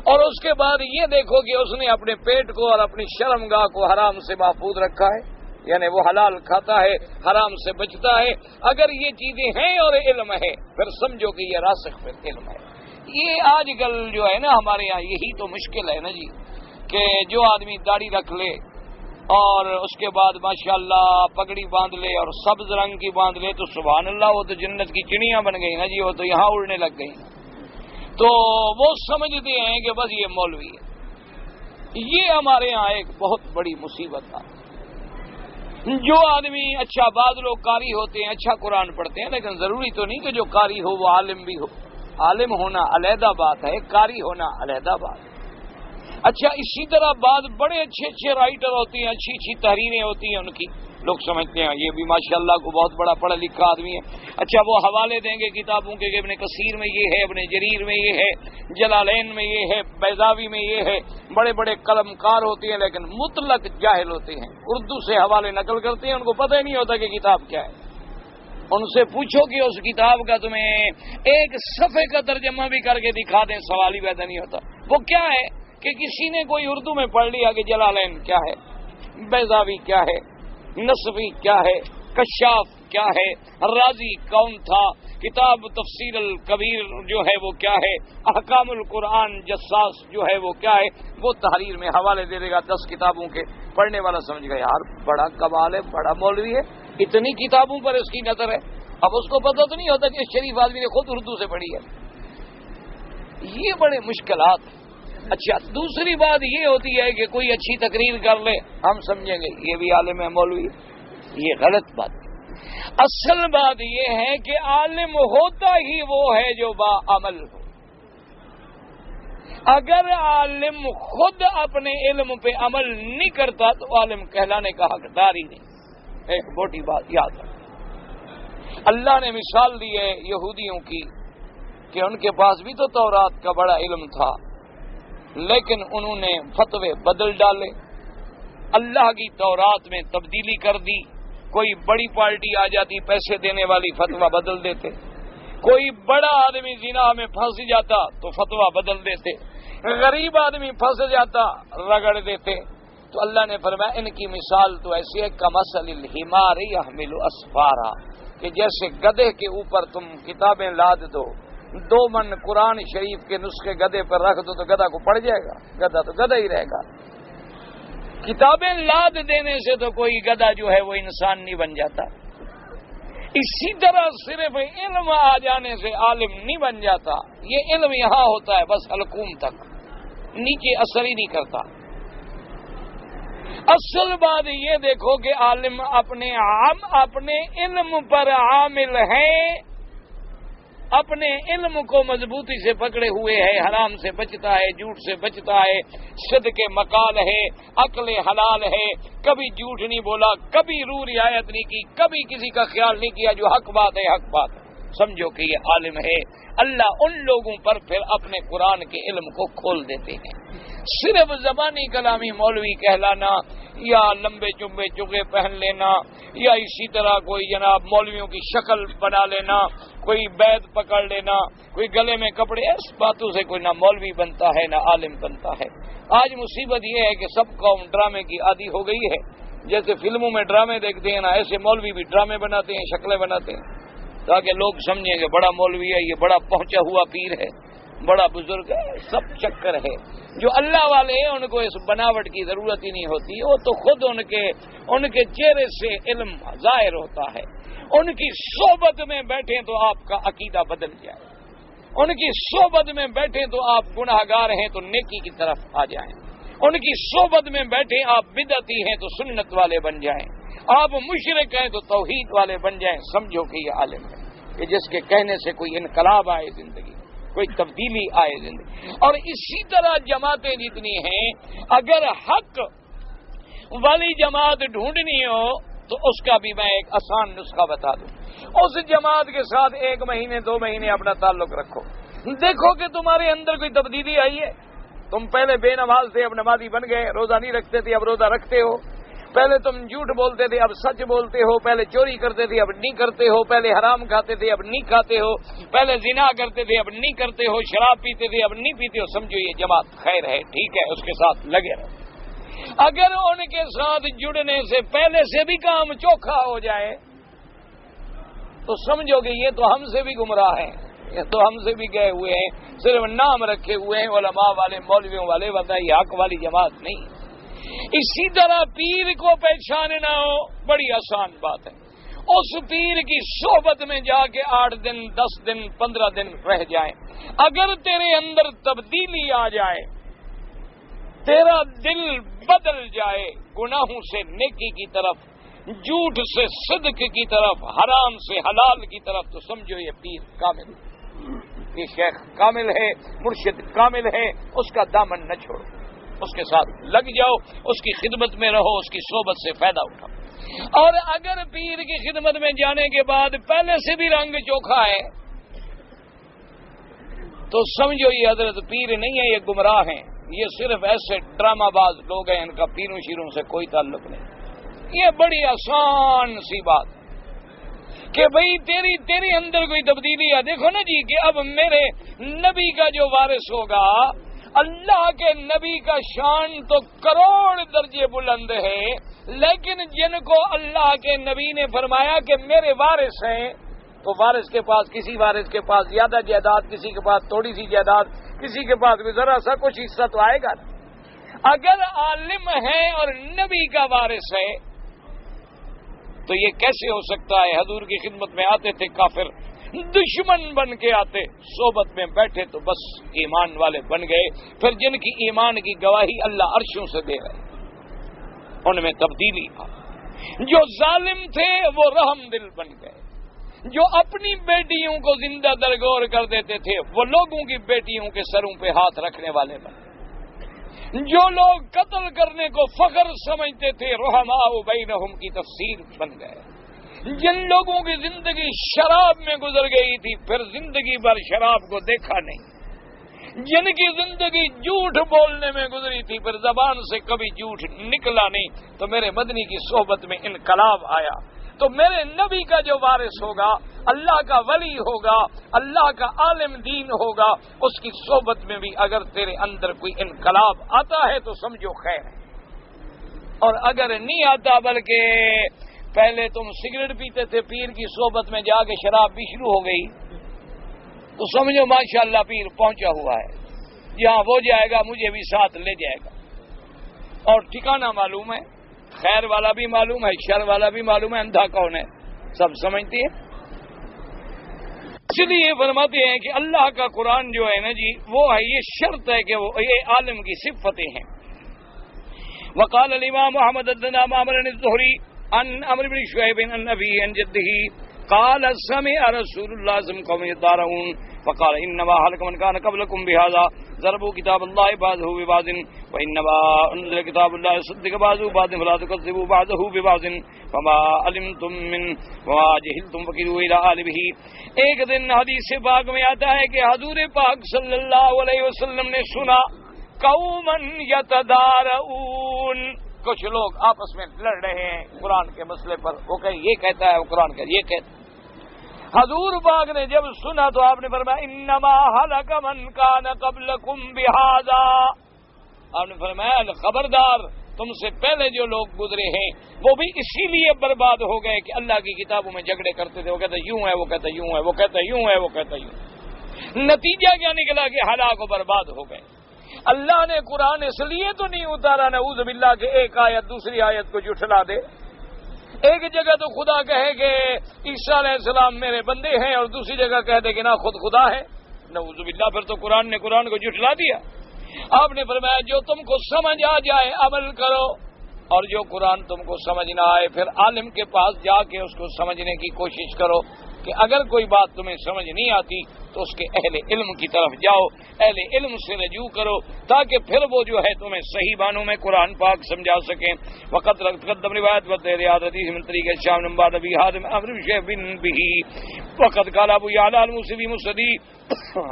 اور اس کے بعد یہ دیکھو کہ اس نے اپنے پیٹ کو اور اپنی شرمگاہ کو حرام سے محفوظ رکھا ہے، یعنی وہ حلال کھاتا ہے، حرام سے بچتا ہے۔ اگر یہ چیزیں ہیں اور علم ہے پھر سمجھو کہ یہ راسخ فی العلم ہے۔ یہ آج کل جو ہے نا ہمارے یہاں یہی تو مشکل ہے نا جی، کہ جو آدمی داڑھی رکھ لے اور اس کے بعد ماشاءاللہ پگڑی باندھ لے اور سبز رنگ کی باندھ لے تو سبحان اللہ وہ تو جنت کی چڑیاں بن گئی نا جی، وہ تو یہاں اڑنے لگ گئی، تو وہ سمجھتے ہیں کہ بس یہ مولوی ہے۔ یہ ہمارے یہاں ایک بہت بڑی مصیبت ہے۔ جو آدمی اچھا، بعض لوگ قاری ہوتے ہیں، اچھا قرآن پڑھتے ہیں، لیکن ضروری تو نہیں کہ جو قاری ہو وہ عالم بھی ہو۔ عالم ہونا علیحدہ بات ہے، قاری ہونا علیحدہ بات ہے۔ اچھا اسی طرح بعض بڑے اچھے اچھے رائٹر ہوتے ہیں، اچھی اچھی تحریریں ہوتی ہیں ان کی، لوگ سمجھتے ہیں یہ بھی ماشاءاللہ کو بہت بڑا پڑھا لکھا آدمی ہے. اچھا وہ حوالے دیں گے کتابوں کے کہ ابن کثیر میں یہ ہے, ابن جریر میں یہ ہے, جلالین میں یہ ہے, بیضاوی میں یہ ہے. بڑے بڑے قلم کار ہوتے ہیں لیکن مطلق جاہل ہوتے ہیں, اردو سے حوالے نقل کرتے ہیں, ان کو پتہ ہی نہیں ہوتا کہ کتاب کیا ہے. ان سے پوچھو کہ اس کتاب کا تمہیں ایک صفحے کا ترجمہ بھی کر کے دکھا دیں, سوال ہی پیدا نہیں ہوتا. وہ کیا ہے کہ کسی نے کوئی اردو میں پڑھ لیا کہ جلالین کیا ہے, بیضاوی کیا ہے, نصفی کیا ہے, کشاف کیا ہے, رازی کون تھا, کتاب تفسیر الکبیر جو ہے وہ کیا ہے, احکام القرآن جساس جو ہے وہ کیا ہے. وہ تحریر میں حوالے دے دے گا 10 کتابوں کے. پڑھنے والا سمجھ گا یار بڑا کمال ہے, بڑا مولوی ہے, اتنی کتابوں پر اس کی نظر ہے. اب اس کو پتہ تو نہیں ہوتا کہ شریف آدمی نے خود اردو سے پڑھی ہے. یہ بڑے مشکلات. اچھا دوسری بات یہ ہوتی ہے کہ کوئی اچھی تقریر کر لے, ہم سمجھیں گے یہ بھی عالم ہے مولوی. یہ غلط بات. اصل بات یہ ہے کہ عالم ہوتا ہی وہ ہے جو با عمل ہو. اگر عالم خود اپنے علم پہ عمل نہیں کرتا تو عالم کہلانے کا حقدار ہی نہیں. ایک موٹی بات یاد رکھ. اللہ نے مثال دی ہے یہودیوں کی کہ ان کے پاس بھی تو تورات کا بڑا علم تھا لیکن انہوں نے فتوے بدل ڈالے. اللہ کی تورات میں تبدیلی کر دی. کوئی بڑی پارٹی آ جاتی پیسے دینے والی, فتویٰ بدل دیتے. کوئی بڑا آدمی زنا میں پھنس جاتا تو فتویٰ بدل دیتے. غریب آدمی پھنس جاتا رگڑ دیتے. تو اللہ نے فرمایا ان کی مثال تو ایسی ہے کمثل الحمار یحمل اسفارا, کہ جیسے گدھے کے اوپر تم کتابیں لاد دو, 2 من قرآن شریف کے نسخے گدھے پر رکھ دو تو گدھا کو پڑ جائے گا, گدھا تو گدھا ہی رہے گا. کتابیں لاد دینے سے تو کوئی گدھا جو ہے وہ انسان نہیں بن جاتا. اسی طرح صرف علم آ جانے سے عالم نہیں بن جاتا. یہ علم یہاں ہوتا ہے بس حلقوم تک, نیچے اثر ہی نہیں کرتا. اصل بات یہ دیکھو کہ عالم اپنے علم پر عامل ہے, اپنے علم کو مضبوطی سے پکڑے ہوئے ہے, حرام سے بچتا ہے, جھوٹ سے بچتا ہے, صدق مقال ہے, عقل حلال ہے, کبھی جھوٹ نہیں بولا, کبھی روح رعایت نہیں کی, کبھی کسی کا خیال نہیں کیا, جو حق بات ہے حق بات. سمجھو کہ یہ عالم ہے. اللہ ان لوگوں پر پھر اپنے قرآن کے علم کو کھول دیتے ہیں. صرف زبانی کلامی مولوی کہلانا یا لمبے چمبے چگے پہن لینا یا اسی طرح کوئی جناب مولویوں کی شکل بنا لینا, کوئی بیت پکڑ لینا, کوئی گلے میں کپڑے, اس باتوں سے کوئی نہ مولوی بنتا ہے نہ عالم بنتا ہے. آج مصیبت یہ ہے کہ سب قوم ڈرامے کی عادی ہو گئی ہے. جیسے فلموں میں ڈرامے دیکھتے ہیں نا, ایسے مولوی بھی ڈرامے بناتے ہیں, شکلیں بناتے ہیں تاکہ لوگ سمجھیں کہ بڑا مولوی ہے, یہ بڑا پہنچا ہوا پیر ہے, بڑا بزرگ ہے. سب چکر ہے. جو اللہ والے ہیں ان کو اس بناوٹ کی ضرورت ہی نہیں ہوتی. وہ تو خود ان کے چہرے سے علم ظاہر ہوتا ہے. ان کی صحبت میں بیٹھیں تو آپ کا عقیدہ بدل جائے. ان کی صحبت میں بیٹھیں تو آپ گناہگار ہیں تو نیکی کی طرف آ جائیں. ان کی صحبت میں بیٹھیں آپ بدعتی ہیں تو سنت والے بن جائیں. آپ مشرک ہیں تو توحید والے بن جائیں. سمجھو کہ یہ عالم ہے کہ جس کے کہنے سے کوئی انقلاب آئے زندگی, کوئی تبدیلی آئے زندگی. اور اسی طرح جماعتیں جتنی ہیں, اگر حق والی جماعت ڈھونڈنی ہو تو اس کا بھی میں ایک آسان نسخہ بتا دوں. اس جماعت کے ساتھ 1 مہینے 2 مہینے اپنا تعلق رکھو, دیکھو کہ تمہارے اندر کوئی تبدیلی آئی ہے. تم پہلے بے نماز تھے اب نمازی بن گئے, روزہ نہیں رکھتے تھے اب روزہ رکھتے ہو, پہلے تم جھوٹ بولتے تھے اب سچ بولتے ہو, پہلے چوری کرتے تھے اب نہیں کرتے ہو, پہلے حرام کھاتے تھے اب نہیں کھاتے ہو, پہلے زنا کرتے تھے اب نہیں کرتے ہو, شراب پیتے تھے اب نہیں پیتے ہو. سمجھو یہ جماعت خیر ہے, ٹھیک ہے, اس کے ساتھ لگے رہو. اگر ان کے ساتھ جڑنے سے پہلے سے بھی کام چوکھا ہو جائے تو سمجھو کہ یہ تو ہم سے بھی گمراہ ہیں, یہ تو ہم سے بھی گئے ہوئے ہیں, صرف نام رکھے ہوئے ہیں علماء والے مولویوں والے, ورنہ یہ حق والی جماعت نہیں. اسی طرح پیر کو پہچاننا ہو بڑی آسان بات ہے. اس پیر کی صحبت میں جا کے 8 دن 10 دن 15 دن رہ جائیں, اگر تیرے اندر تبدیلی آ جائے, تیرا دل بدل جائے گناہوں سے نیکی کی طرف, جھوٹ سے صدق کی طرف, حرام سے حلال کی طرف, تو سمجھو یہ پیر کامل, یہ شیخ کامل ہے, مرشد کامل ہے. اس کا دامن نہ چھوڑو, اس کے ساتھ لگ جاؤ, اس کی خدمت میں رہو, اس کی صحبت سے فائدہ اٹھاؤ. اور اگر پیر کی خدمت میں جانے کے بعد پہلے سے بھی رنگ چوکھا ہے تو سمجھو یہ حضرت پیر نہیں ہے، یہ گمراہ ہیں، یہ صرف ایسے ڈرامہ باز لوگ ہیں، ان کا پیروں شیروں سے کوئی تعلق نہیں۔ یہ بڑی آسان سی بات کہ بھئی تیری اندر کوئی تبدیلی ہے۔ دیکھو نا جی کہ اب میرے نبی کا جو وارث ہوگا، اللہ کے نبی کا شان تو کروڑ درجے بلند ہے، لیکن جن کو اللہ کے نبی نے فرمایا کہ میرے وارث ہیں، تو وارث کے پاس، کسی وارث کے پاس زیادہ جائیداد، کسی کے پاس تھوڑی سی جائیداد، کسی کے پاس بھی ذرا سا کچھ حصہ تو آئے گا نا۔ اگر عالم ہے اور نبی کا وارث ہے تو یہ کیسے ہو سکتا ہے؟ حضور کی خدمت میں آتے تھے کافر، دشمن بن کے آتے، صحبت میں بیٹھے تو بس ایمان والے بن گئے، پھر جن کی ایمان کی گواہی اللہ عرشوں سے دے رہے، ان میں تبدیلی آ۔ جو ظالم تھے وہ رحم دل بن گئے، جو اپنی بیٹیوں کو زندہ درگور کر دیتے تھے وہ لوگوں کی بیٹیوں کے سروں پہ ہاتھ رکھنے والے بنے، جو لوگ قتل کرنے کو فخر سمجھتے تھے رحماء بینہم کی تفسیر بن گئے، جن لوگوں کی زندگی شراب میں گزر گئی تھی پھر زندگی بھر شراب کو دیکھا نہیں، جن کی زندگی جھوٹ بولنے میں گزری تھی پھر زبان سے کبھی جھوٹ نکلا نہیں، تو میرے مدنی کی صحبت میں انقلاب آیا۔ تو میرے نبی کا جو وارث ہوگا، اللہ کا ولی ہوگا، اللہ کا عالم دین ہوگا، اس کی صحبت میں بھی اگر تیرے اندر کوئی انقلاب آتا ہے تو سمجھو خیر ہے، اور اگر نہیں آتا بلکہ پہلے تم سگریٹ پیتے تھے، پیر کی صحبت میں جا کے شراب بھی شروع ہو گئی تو سمجھو ماشاءاللہ پیر پہنچا ہوا ہے، جہاں وہ جائے گا مجھے بھی ساتھ لے جائے گا، اور ٹھکانہ معلوم ہے، خیر والا بھی معلوم ہے، شر والا بھی معلوم ہے، اندھا کون ہے سب سمجھتی ہے۔ اس لیے فرماتے ہیں کہ اللہ کا قرآن جو ہے نا جی وہ ہے، یہ شرط ہے کہ وہ یہ عالم کی صفتیں ہیں۔ وقال الامام محمد بن معمر الزہری عن عمرو بن شعیب عن ابی عن جدہ قال سمع رسول اللہ صلی اللہ علیہ وسلم قوم يدارون فقال انما هلك من كان قبلكم بهذا ضربوا كتاب الله بعضه ببعض وانما انزل كتاب الله يصدق بعضه بعض فلا تكذبوا بعضه ببعض فما علمتم من وما جهلتم فكلوا الى عالمه۔ ایک دن حدیث پاک میں آتا ہے کہ حضور پاک صلی اللہ علیہ وسلم نے سنا قوما يتدارؤون، کچھ لوگ آپس میں لڑ رہے ہیں قرآن کے مسئلے پر، وہ کہ یہ کہتا ہے، وہ قرآن کہ یہ کہتا ہے۔ حضور پاک نے جب سنا تو آپ نے فرمایا انما ہلک من کان قبلکم بہذا، آپ نے فرمایا خبردار تم سے پہلے جو لوگ گزرے ہیں وہ بھی اسی لیے برباد ہو گئے کہ اللہ کی کتابوں میں جھگڑے کرتے تھے، وہ کہتا یوں ہے، وہ کہتا یوں ہے، وہ کہتا یوں ہے، وہ کہتا یوں۔ نتیجہ کیا نکلا کہ ہلاک و برباد ہو گئے۔ اللہ نے قرآن اس لیے تو نہیں اتارا نعوذ باللہ کہ ایک آیت دوسری آیت کو جھٹلا دے۔ ایک جگہ تو خدا کہے کہ عیسیٰ علیہ السلام میرے بندے ہیں اور دوسری جگہ کہہ دے کہ نہ خود خدا ہے، نعوذ باللہ، پھر تو قرآن نے قرآن کو جھٹلا دیا۔ آپ نے فرمایا جو تم کو سمجھ آ جائے عمل کرو، اور جو قرآن تم کو سمجھ نہ آئے پھر عالم کے پاس جا کے اس کو سمجھنے کی کوشش کرو، کہ اگر کوئی بات تمہیں سمجھ نہیں آتی تو اس کے اہل علم کی طرف جاؤ، اہل علم سے رجوع کرو، تاکہ پھر وہ جو ہے تمہیں صحیح معنوں میں قرآن پاک سمجھا سکیں۔ وقت قدم روایت وتحریات حدیث من طریق شام نمبر نبی حاتم امر شیخ بن بھی وقت قال ابو یعلی الموصلی مسدی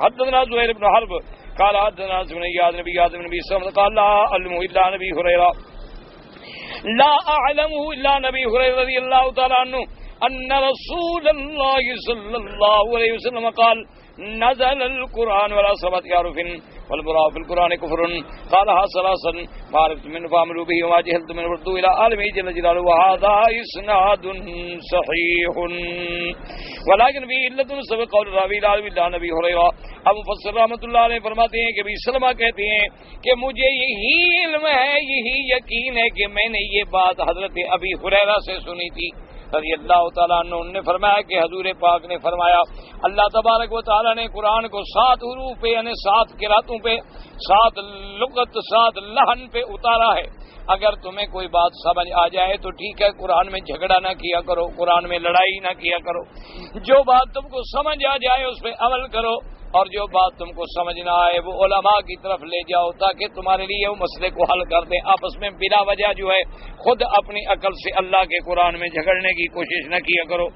حدثنا زہیر بن حرب قال حدثنا سنیاد نبی حاتم نبی سلم قال لا علم الا نبی ہریرہ لا اعلمه الا نبی ہریرہ رضی اللہ تعالی عنہ ان رسول اللہ صلی اللہ علیہ وسلم قال نزل القرآن ولا سبت يعرف والبراء في القرآن كفر قالها ثلاثا ما عرفت من فعملوا به وما جهلت من ردوا إلى عالمه جل جلاله وهذا إسناد صحيح ولكن به علة سبق قول الراوي لا بالله نبي هريرة۔ اب مفسر رحمۃ اللہ علیہ فرماتے ہیں کہ ابی سلمہ کہتے ہیں کہ مجھے یہی علم ہے، یہی یقین ہے کہ میں نے یہ بات حضرت ابی ہریرہ سے سنی تھی رضی اللہ تعالیٰ عنہ۔ انہوں نے فرمایا کہ حضور پاک نے فرمایا اللہ تبارک و تعالیٰ نے قرآن کو 7 حروف پہ یعنی 7 قراتوں پہ 7 لغت 7 لحن پہ اتارا ہے۔ اگر تمہیں کوئی بات سمجھ آ جائے تو ٹھیک ہے، قرآن میں جھگڑا نہ کیا کرو، قرآن میں لڑائی نہ کیا کرو، جو بات تم کو سمجھ آ جائے اس پہ عمل کرو، اور جو بات تم کو سمجھ نہ آئے وہ علماء کی طرف لے جاؤ تاکہ تمہارے لیے وہ مسئلے کو حل کر دیں. آپس میں بلا وجہ جو ہے خود اپنی عقل سے اللہ کے قرآن میں جھگڑنے کی کوشش نہ کیا کرو.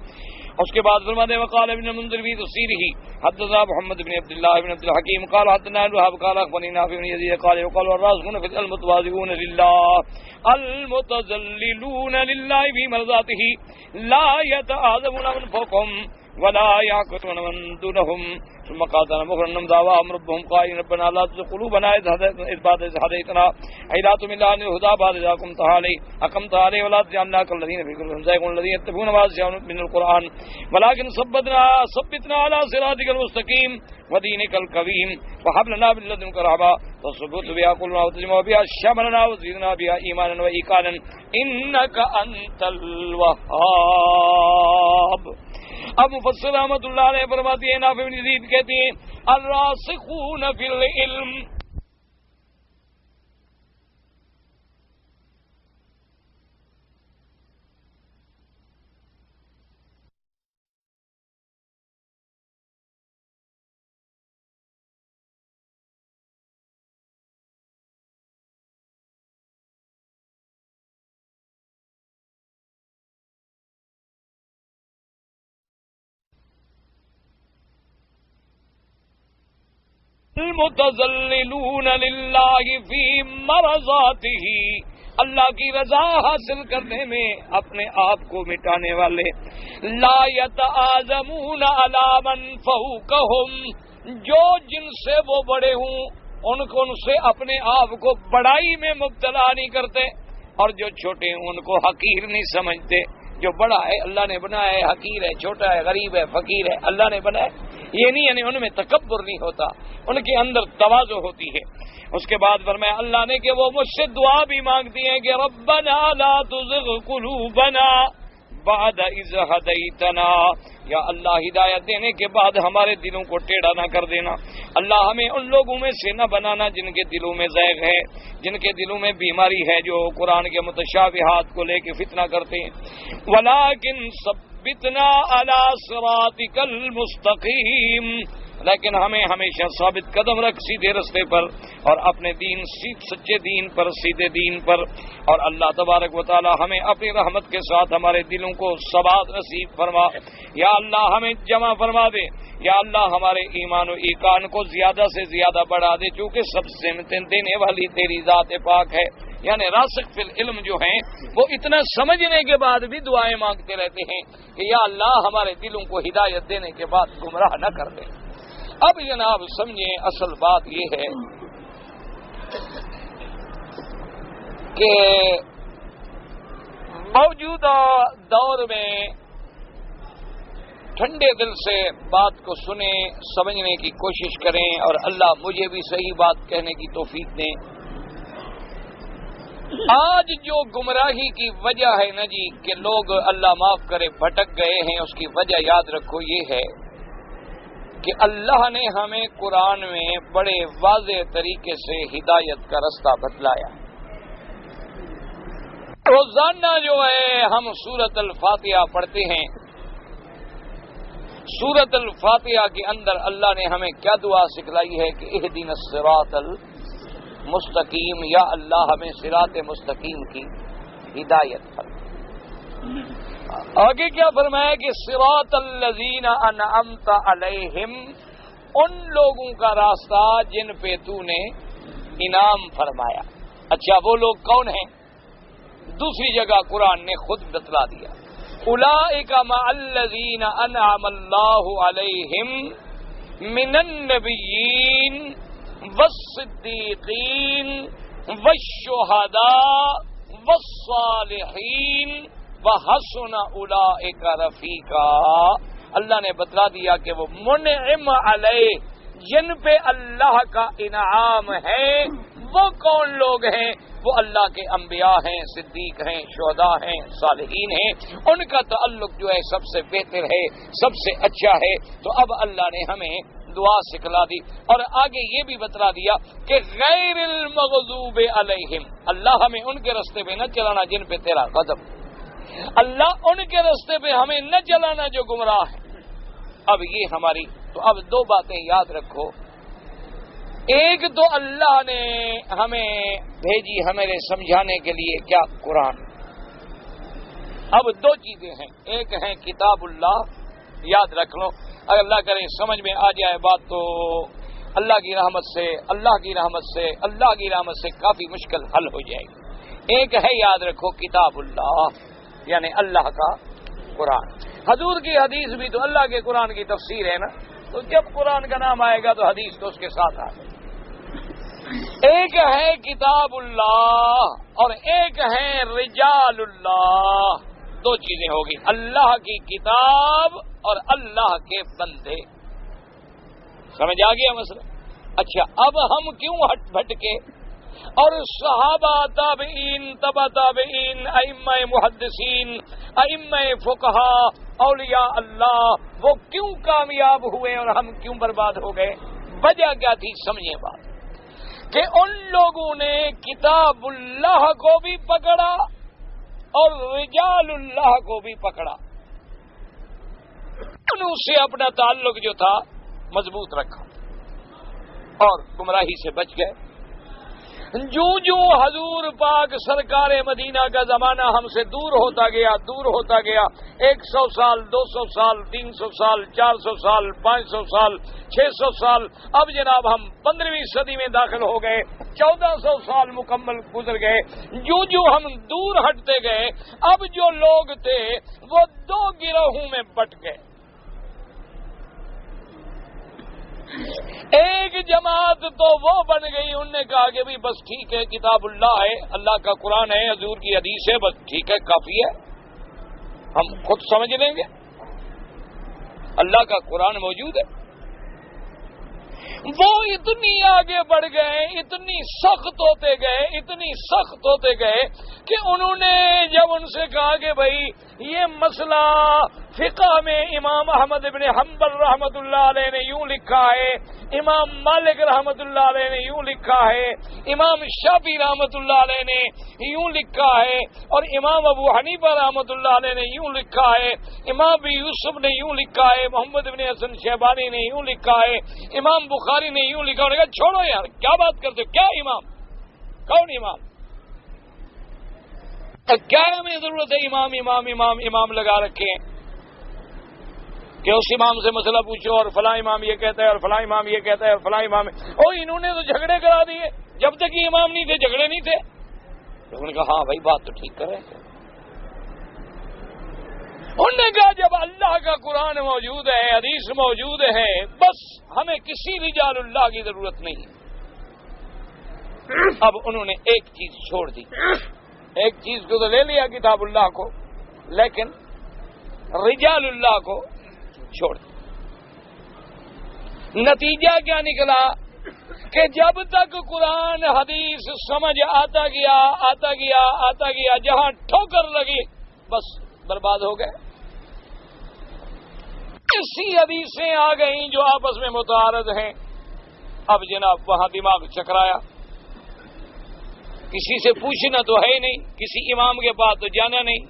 اس کے بعد فرماتے وقال ابن المنذر في تفسيره حدثنا محمد بن عبد الله بن عبد الحكيم قال حدثنا الوهاب قال اخبرني نافع بن يزيد قال وقال الراسخون في المتواضعون لله المتذللون لله في مرضاته لا يتعاظمون من فوقهم ولا يعقلون من دونهم. ثم قاتل مخرنم دعواهم ربهم قائلين ربنا لا تزغ قلوبنا إذ بعد إذ هديتنا هداية من الله الهدى بعد إذ أقمت عليه ولا تجعلنا كالذين في قلوبهم زيغ الذين يتبعون ما أشبه من القرآن ولكن ثبتنا على صراطك المستقيم ودينك القويم وهب لنا من لدنك رحمة وثبت بها قلوبنا وتجمع بها شملنا وزدنا بها إيمانا وإيقانا إنك أنت الوهاب. اب مفسر رحمۃ اللہ علیہ فرماتی ہے نافع بن یزید کہتے ہیں الراسخون فی العلم المتذللون للہ فی مرضاتہ اللہ کی رضا حاصل کرنے میں اپنے آپ کو مٹانے والے. لا یتعاظمون علی من فوقہم جو جن سے وہ بڑے ہوں ان سے اپنے آپ کو بڑائی میں مبتلا نہیں کرتے اور جو چھوٹے ہیں ان کو حقیر نہیں سمجھتے. جو بڑا ہے اللہ نے بنایا ہے, حقیر ہے, چھوٹا ہے, غریب ہے, فقیر ہے, اللہ نے بنایا. یہ نہیں یعنی ان میں تکبر نہیں ہوتا, ان کے اندر تواضع ہوتی ہے. اس کے بعد فرمایا اللہ نے کہ وہ مجھ سے دعا بھی مانگتی ہیں کہ ربنا لا تزغ قلوبنا بعد اذ ہدیتنا, یا اللہ ہدایت دینے کے بعد ہمارے دلوں کو ٹیڑھا نہ کر دینا. اللہ ہمیں ان لوگوں میں سے نہ بنانا جن کے دلوں میں زیغ ہے, جن کے دلوں میں بیماری ہے, جو قرآن کے متشابہات کو لے کے فتنہ کرتے ہیں. ولیکن ثبتنا علی صراطک المستقیم, لیکن ہمیں ہمیشہ ثابت قدم رکھ سیدھے رستے پر اور اپنے دین سچے دین پر, سیدھے دین پر. اور اللہ تبارک و تعالی ہمیں اپنی رحمت کے ساتھ ہمارے دلوں کو ثبات نصیب فرما. یا اللہ ہمیں جمع فرما دے. یا اللہ ہمارے ایمان و ایقان کو زیادہ سے زیادہ بڑھا دے, چونکہ سب سمتیں دینے والی تیری ذات پاک ہے. یعنی راسخ فی العلم جو ہیں وہ اتنا سمجھنے کے بعد بھی دعائیں مانگتے رہتے ہیں کہ یا اللہ ہمارے دلوں کو ہدایت دینے کے بعد گمراہ نہ کر دے. اب جناب سمجھیں اصل بات یہ ہے کہ موجودہ دور میں ٹھنڈے دل سے بات کو سنیں, سمجھنے کی کوشش کریں اور اللہ مجھے بھی صحیح بات کہنے کی توفیق دیں. آج جو گمراہی کی وجہ ہے نا جی کہ لوگ اللہ معاف کرے بھٹک گئے ہیں, اس کی وجہ یاد رکھو یہ ہے کہ اللہ نے ہمیں قرآن میں بڑے واضح طریقے سے ہدایت کا رستہ بتلایا. روزانہ جو ہے ہم سورۃ الفاتحہ پڑھتے ہیں. سورۃ الفاتحہ کے اندر اللہ نے ہمیں کیا دعا سکھلائی ہے کہ اہدنا الصراط المستقیم, یا اللہ ہمیں صراط مستقیم کی ہدایت فرما. آگے کیا فرمایا کہ صراط الذین انعمت علیہم, ان لوگوں کا راستہ جن پہ تو نے انعام فرمایا. اچھا وہ لوگ کون ہیں؟ دوسری جگہ قرآن نے خود بتلا دیا. اولئک مع الذین انعم اللہ علیہم من النبیین والصدیقین والشہداء والصالحین وحسن اولئک رفیقا. اللہ نے بتلا دیا کہ وہ منعم علیہ, جن پہ اللہ کا انعام ہے, وہ کون لوگ ہیں؟ وہ اللہ کے انبیاء ہیں, صدیق ہیں, شہداء ہیں, صالحین ہیں. ان کا تعلق جو ہے سب سے بہتر ہے, سب سے اچھا ہے. تو اب اللہ نے ہمیں دعا سکھلا دی اور آگے یہ بھی بتلا دیا کہ غیر المغضوب علیہم, اللہ ہمیں ان کے راستے پہ نہ چلانا جن پہ تیرا غضب, اللہ ان کے راستے پہ ہمیں نہ چلانا جو گمراہ ہے. اب یہ ہماری تو اب دو باتیں یاد رکھو. ایک تو اللہ نے ہمیں بھیجی ہمیں سمجھانے کے لیے کیا؟ قرآن. اب دو چیزیں ہیں، ایک ہے کتاب اللہ، یاد رکھ لو، اگر اللہ کرے سمجھ میں آ جائے بات تو اللہ کی رحمت سے کافی مشکل حل ہو جائے گی. ایک ہے یاد رکھو کتاب اللہ، یعنی اللہ کا قرآن. حضور کی حدیث بھی تو اللہ کے قرآن کی تفسیر ہے نا، تو جب قرآن کا نام آئے گا تو حدیث تو اس کے ساتھ آ گئی. ایک ہے کتاب اللہ اور ایک ہے رجال اللہ. دو چیزیں ہوگی، اللہ کی کتاب اور اللہ کے بندے. سمجھ آ گیا مسئلہ؟ اچھا، اب ہم کیوں ہٹ بھٹکے اور صحابہ، تابعین، تبع تابعین، ائمہ محدثین، ائمہ فقہا، اولیاء اللہ، وہ کیوں کامیاب ہوئے اور ہم کیوں برباد ہو گئے؟ وجہ کیا تھی؟ سمجھیں بات کہ ان لوگوں نے کتاب اللہ کو بھی پکڑا اور رجال اللہ کو بھی پکڑا، ان سے اپنا تعلق جو تھا مضبوط رکھا اور گمراہی سے بچ گئے. جو حضور پاک سرکار مدینہ کا زمانہ ہم سے دور ہوتا گیا 100 سال، 200 سال، 300 سال، 400 سال، 500 سال، 600 سال، اب جناب ہم 15ویں صدی میں داخل ہو گئے، 1400 سال مکمل گزر گئے. جو ہم دور ہٹتے گئے، اب جو لوگ تھے وہ دو گروہوں میں بٹ گئے. ایک جماعت تو وہ بن گئی، انہوں نے کہا کہ بھی بس ٹھیک ہے، کتاب اللہ ہے، اللہ کا قرآن ہے، حضور کی حدیث ہے، بس ٹھیک ہے، کافی ہے، ہم خود سمجھ لیں گے، اللہ کا قرآن موجود ہے. وہ اتنی آگے بڑھ گئے، اتنی سخت ہوتے گئے کہ انہوں نے جب ان سے کہا کہ بھائی یہ مسئلہ فقہ میں امام احمد ابن حنبل رحمۃ اللہ علیہ نے یوں لکھا ہے، امام مالک رحمۃ اللہ علیہ نے یوں لکھا ہے، امام شافعی رحمۃ اللہ علیہ نے یوں لکھا ہے، اور امام ابو حنیفہ رحمۃ اللہ علیہ نے یوں لکھا ہے، امام ابی یوسف نے یوں لکھا ہے، محمد ابن حسن شیبانی نے یوں لکھا ہے، امام بخاری نے یوں لکھا. انہوں نے کہا چھوڑو یار، کیا بات کرتے ہو؟ کیا امام؟ کون امام؟ کیا ہمیں ضرورت ہے امام لگا رکھے ہیں کہ اس امام سے مسئلہ پوچھو اور فلاں امام یہ کہتا ہے اور فلاں امام یہ کہتا ہے اور فلاں امام. انہوں نے تو جھگڑے کرا دیے، جب تک یہ امام نہیں تھے جھگڑے نہیں تھے. انہوں نے کہا ہاں بھائی بات تو ٹھیک کر رہے ہیں. انہوں نے کہا جب اللہ کا قرآن موجود ہے، حدیث موجود ہے، بس ہمیں کسی رجال اللہ کی ضرورت نہیں. اب انہوں نے ایک چیز چھوڑ دی، ایک چیز کو تو لے لیا کتاب اللہ کو، لیکن رجال اللہ کو چھوڑ دیا. نتیجہ کیا نکلا کہ جب تک قرآن حدیث سمجھ آتا گیا جہاں ٹھوکر لگی بس برباد ہو گئے. ایسی حدیثیں آ گئیں جو آپس میں متعارض ہیں. اب جناب وہاں دماغ چکرایا، کسی سے پوچھنا تو ہے نہیں، کسی امام کے پاس تو جانا نہیں،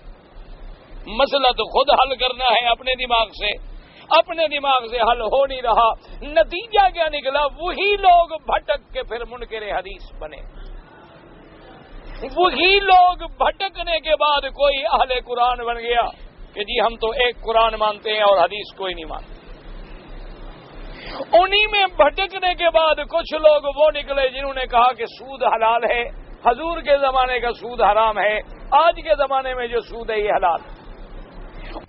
مسئلہ تو خود حل کرنا ہے اپنے دماغ سے حل ہو نہیں رہا. نتیجہ کیا نکلا؟ وہی لوگ بھٹک کے پھر منکر حدیث بنے. وہی لوگ بھٹکنے کے بعد کوئی اہل قرآن بن گیا کہ جی ہم تو ایک قرآن مانتے ہیں اور حدیث کوئی نہیں مانتے. انہی میں بھٹکنے کے بعد کچھ لوگ وہ نکلے جنہوں نے کہا کہ سود حلال ہے، حضور کے زمانے کا سود حرام ہے، آج کے زمانے میں جو سود ہے یہ حلال.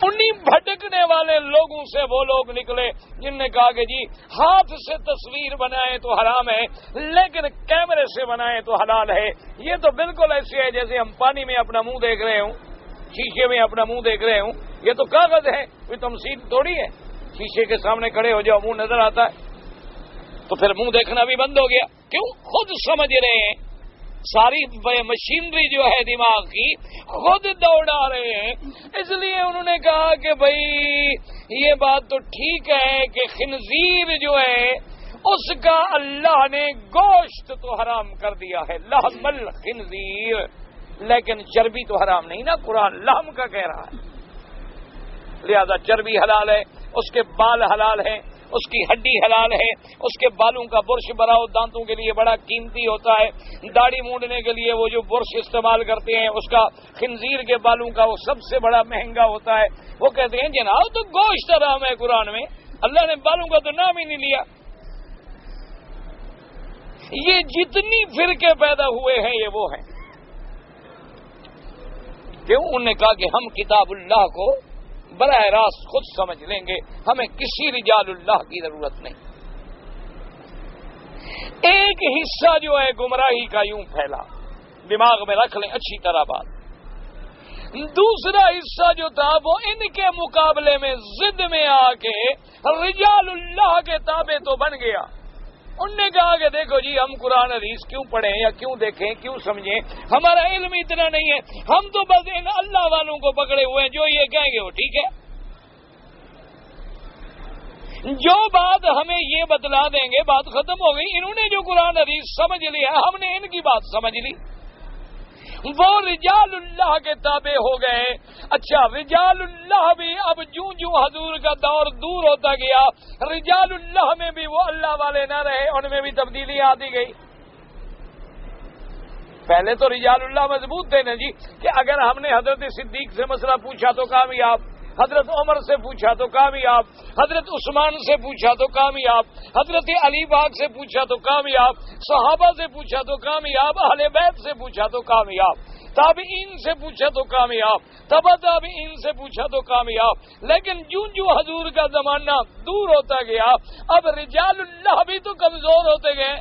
انہی بھٹکنے والے لوگوں سے وہ لوگ نکلے جن نے کہا کہ جی ہاتھ سے تصویر بنائے تو حرام ہے لیکن کیمرے سے بنائے تو حلال ہے. یہ تو بالکل ایسے ہے جیسے ہم پانی میں اپنا منہ دیکھ رہے ہوں، شیشے میں اپنا منہ دیکھ رہے ہوں. یہ تو کاغذ ہے، کوئی تمثیل تھوڑی ہے. شیشے کے سامنے کھڑے ہو جاؤ، منہ نظر آتا ہے تو پھر منہ دیکھنا بھی بند ہو گیا. کیوں؟ خود سمجھ رہے ہیں، ساری مشینری جو ہے دماغ کی خود دوڑا رہے ہیں. اس لیے انہوں نے کہا کہ بھائی یہ بات تو ٹھیک ہے کہ خنزیر جو ہے اس کا اللہ نے گوشت تو حرام کر دیا ہے، لحم الخنزیر، لیکن چربی تو حرام نہیں نا. قرآن لحم کا کہہ رہا ہے، لہذا چربی حلال ہے، اس کے بال حلال ہیں. اس کی ہڈی حلال ہے، اس کے بالوں کا برش بناؤ، دانتوں کے لیے بڑا قیمتی ہوتا ہے، داڑھی مونڈنے کے لیے وہ جو برش استعمال کرتے ہیں اس کا خنزیر کے بالوں کا وہ سب سے بڑا مہنگا ہوتا ہے۔ وہ کہتے ہیں جناب تو گوشت حرام ہے قرآن میں، اللہ نے بالوں کا تو نام ہی نہیں لیا۔ یہ جتنی فرقے پیدا ہوئے ہیں یہ وہ ہیں، کیوں؟ انہوں نے کہا کہ ہم کتاب اللہ کو براہ راست خود سمجھ لیں گے، ہمیں کسی رجال اللہ کی ضرورت نہیں۔ ایک حصہ جو ہے گمراہی کا یوں پھیلا، دماغ میں رکھ لیں اچھی طرح بات۔ دوسرا حصہ جو تھا وہ ان کے مقابلے میں ضد میں آ کے رجال اللہ کے تابع تو بن گیا۔ انہوں نے کہا کہ دیکھو جی ہم قرآن حدیث کیوں پڑھیں یا کیوں دیکھیں کیوں سمجھیں، ہمارا علم اتنا نہیں ہے، ہم تو بس ان اللہ والوں کو پکڑے ہوئے ہیں، جو یہ کہیں گے وہ ٹھیک ہے، جو بات ہمیں یہ بتلا دیں گے بات ختم ہو گئی۔ انہوں نے جو قرآن حدیث سمجھ لیا ہم نے ان کی بات سمجھ لی، وہ رجال اللہ کے تابع ہو گئے۔ اچھا رجال اللہ بھی اب جوں جوں حضور کا دور دور ہوتا گیا رجال اللہ میں بھی وہ اللہ والے نہ رہے، ان میں بھی تبدیلی آتی گئی۔ پہلے تو رجال اللہ مضبوط تھے نا جی، کہ اگر ہم نے حضرت صدیق سے مسئلہ پوچھا تو کامیاب، حضرت عمر سے پوچھا تو کامیاب، حضرت عثمان سے پوچھا تو کامیاب، حضرت علی پاک سے پوچھا تو کامیاب، صحابہ سے پوچھا تو کامیاب، اہل بیت سے پوچھا تو کامیاب، تابعین سے پوچھا تو کامیاب، تبع تابعین سے پوچھا تو کامیاب۔ لیکن جوں جوں حضور کا زمانہ دور ہوتا گیا اب رجال اللہ بھی تو کمزور ہوتے گئے،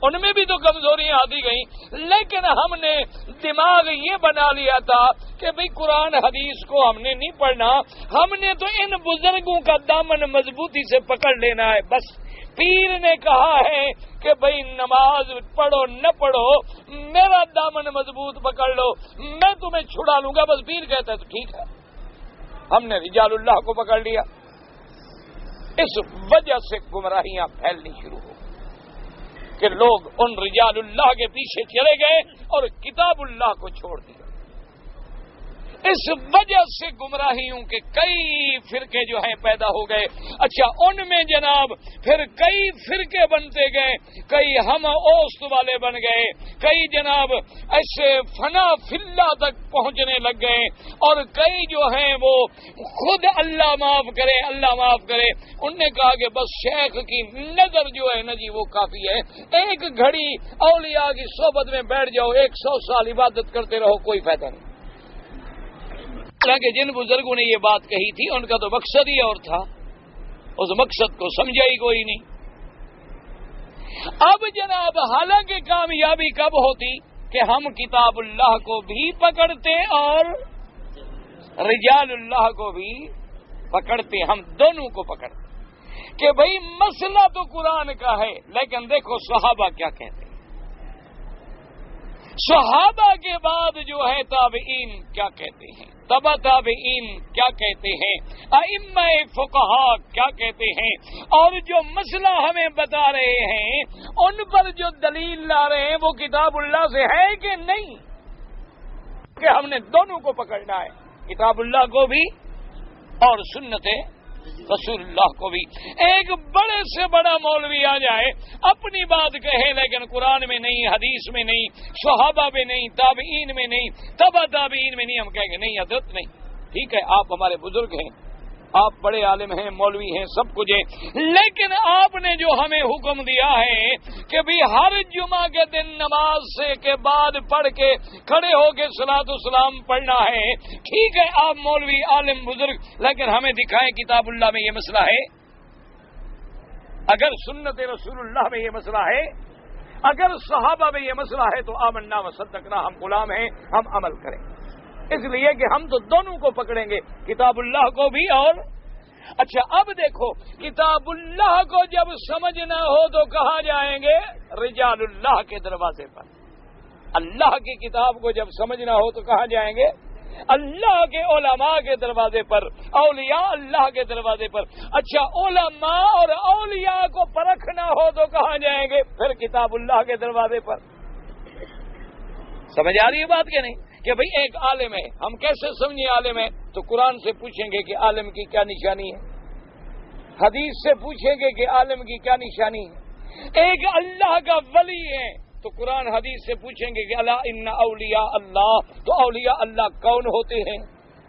ان میں بھی تو کمزوریاں آتی گئیں۔ لیکن ہم نے دماغ یہ بنا لیا تھا کہ بھئی قرآن حدیث کو ہم نے نہیں پڑھنا، ہم نے تو ان بزرگوں کا دامن مضبوطی سے پکڑ لینا ہے۔ بس پیر نے کہا ہے کہ بھئی نماز پڑھو نہ پڑھو میرا دامن مضبوط پکڑ لو، میں تمہیں چھڑا لوں گا، بس پیر کہتا ہے تو ٹھیک ہے۔ ہم نے رجال اللہ کو پکڑ لیا، اس وجہ سے گمراہیاں پھیلنی شروع ہو کہ لوگ ان رجال اللہ کے پیچھے چلے گئے اور کتاب اللہ کو چھوڑ دیا۔ اس وجہ سے گمراہیوں کے کئی فرقے جو ہیں پیدا ہو گئے۔ اچھا ان میں جناب پھر کئی فرقے بنتے گئے، کئی ہم اوست والے بن گئے، کئی جناب ایسے فنا فی اللہ تک پہنچنے لگ گئے، اور کئی جو ہیں وہ خود اللہ معاف کرے اللہ معاف کرے۔ انہوں نے کہا کہ بس شیخ کی نظر جو ہے نا جی وہ کافی ہے، ایک گھڑی اولیاء کی صحبت میں بیٹھ جاؤ 100 سال عبادت کرتے رہو کوئی فائدہ نہیں۔ حالانکہ جن بزرگوں نے یہ بات کہی تھی ان کا تو مقصد ہی اور تھا، اس مقصد کو سمجھا ہی کوئی نہیں۔ اب جناب حالانکہ کامیابی کب ہوتی کہ ہم کتاب اللہ کو بھی پکڑتے اور رجال اللہ کو بھی پکڑتے، ہم دونوں کو پکڑتے کہ بھئی مسئلہ تو قرآن کا ہے لیکن دیکھو صحابہ کیا کہتے ہیں، صحابہ کے بعد جو ہے تابعین کیا کہتے ہیں، تبع تابعین کیا کہتے ہیں، ائمہ فقہا کیا کہتے ہیں، اور جو مسئلہ ہمیں بتا رہے ہیں ان پر جو دلیل لا رہے ہیں وہ کتاب اللہ سے ہے کہ نہیں، کہ ہم نے دونوں کو پکڑنا ہے، کتاب اللہ کو بھی اور سنت رسول اللہ کو بھی۔ ایک بڑے سے بڑا مولوی آ جائے اپنی بات کہے لیکن قرآن میں نہیں، حدیث میں نہیں، صحابہ میں نہیں، تابعین میں نہیں، تبع تابعین میں نہیں، ہم کہیں گے نہیں حضرت نہیں، ٹھیک ہے آپ ہمارے بزرگ ہیں، آپ بڑے عالم ہیں، مولوی ہیں، سب کچھ ہے، لیکن آپ نے جو ہمیں حکم دیا ہے کہ بھی ہر جمعہ کے دن نماز سے کے بعد پڑھ کے کھڑے ہو کے صلاۃ و سلام پڑھنا ہے، ٹھیک ہے آپ مولوی عالم بزرگ، لیکن ہمیں دکھائیں کتاب اللہ میں یہ مسئلہ ہے، اگر سنت رسول اللہ میں یہ مسئلہ ہے، اگر صحابہ میں یہ مسئلہ ہے تو آمنا و صدقنا، ہم غلام ہیں، ہم عمل کریں، اس لیے کہ ہم تو دونوں کو پکڑیں گے، کتاب اللہ کو بھی اور اچھا اب دیکھو کتاب اللہ کو جب سمجھنا ہو تو کہاں جائیں گے؟ رجال اللہ کے دروازے پر۔ اللہ کی کتاب کو جب سمجھنا ہو تو کہاں جائیں گے؟ اللہ کے علماء کے دروازے پر، اولیاء اللہ کے دروازے پر۔ اچھا علماء اور اولیاء کو پرکھنا ہو تو کہاں جائیں گے؟ پھر کتاب اللہ کے دروازے پر۔ سمجھ آ رہی ہے بات کہ نہیں؟ کہ بھئی ایک عالم ہے، ہم کیسے سمجھیں عالم ہے؟ تو قرآن سے پوچھیں گے کہ عالم کی کیا نشانی ہے، حدیث سے پوچھیں گے کہ عالم کی کیا نشانی ہے. ایک اللہ کا ولی ہے تو قرآن حدیث سے پوچھیں گے کہ الا ان اولیاء اللہ، تو اولیاء اللہ کون ہوتے ہیں،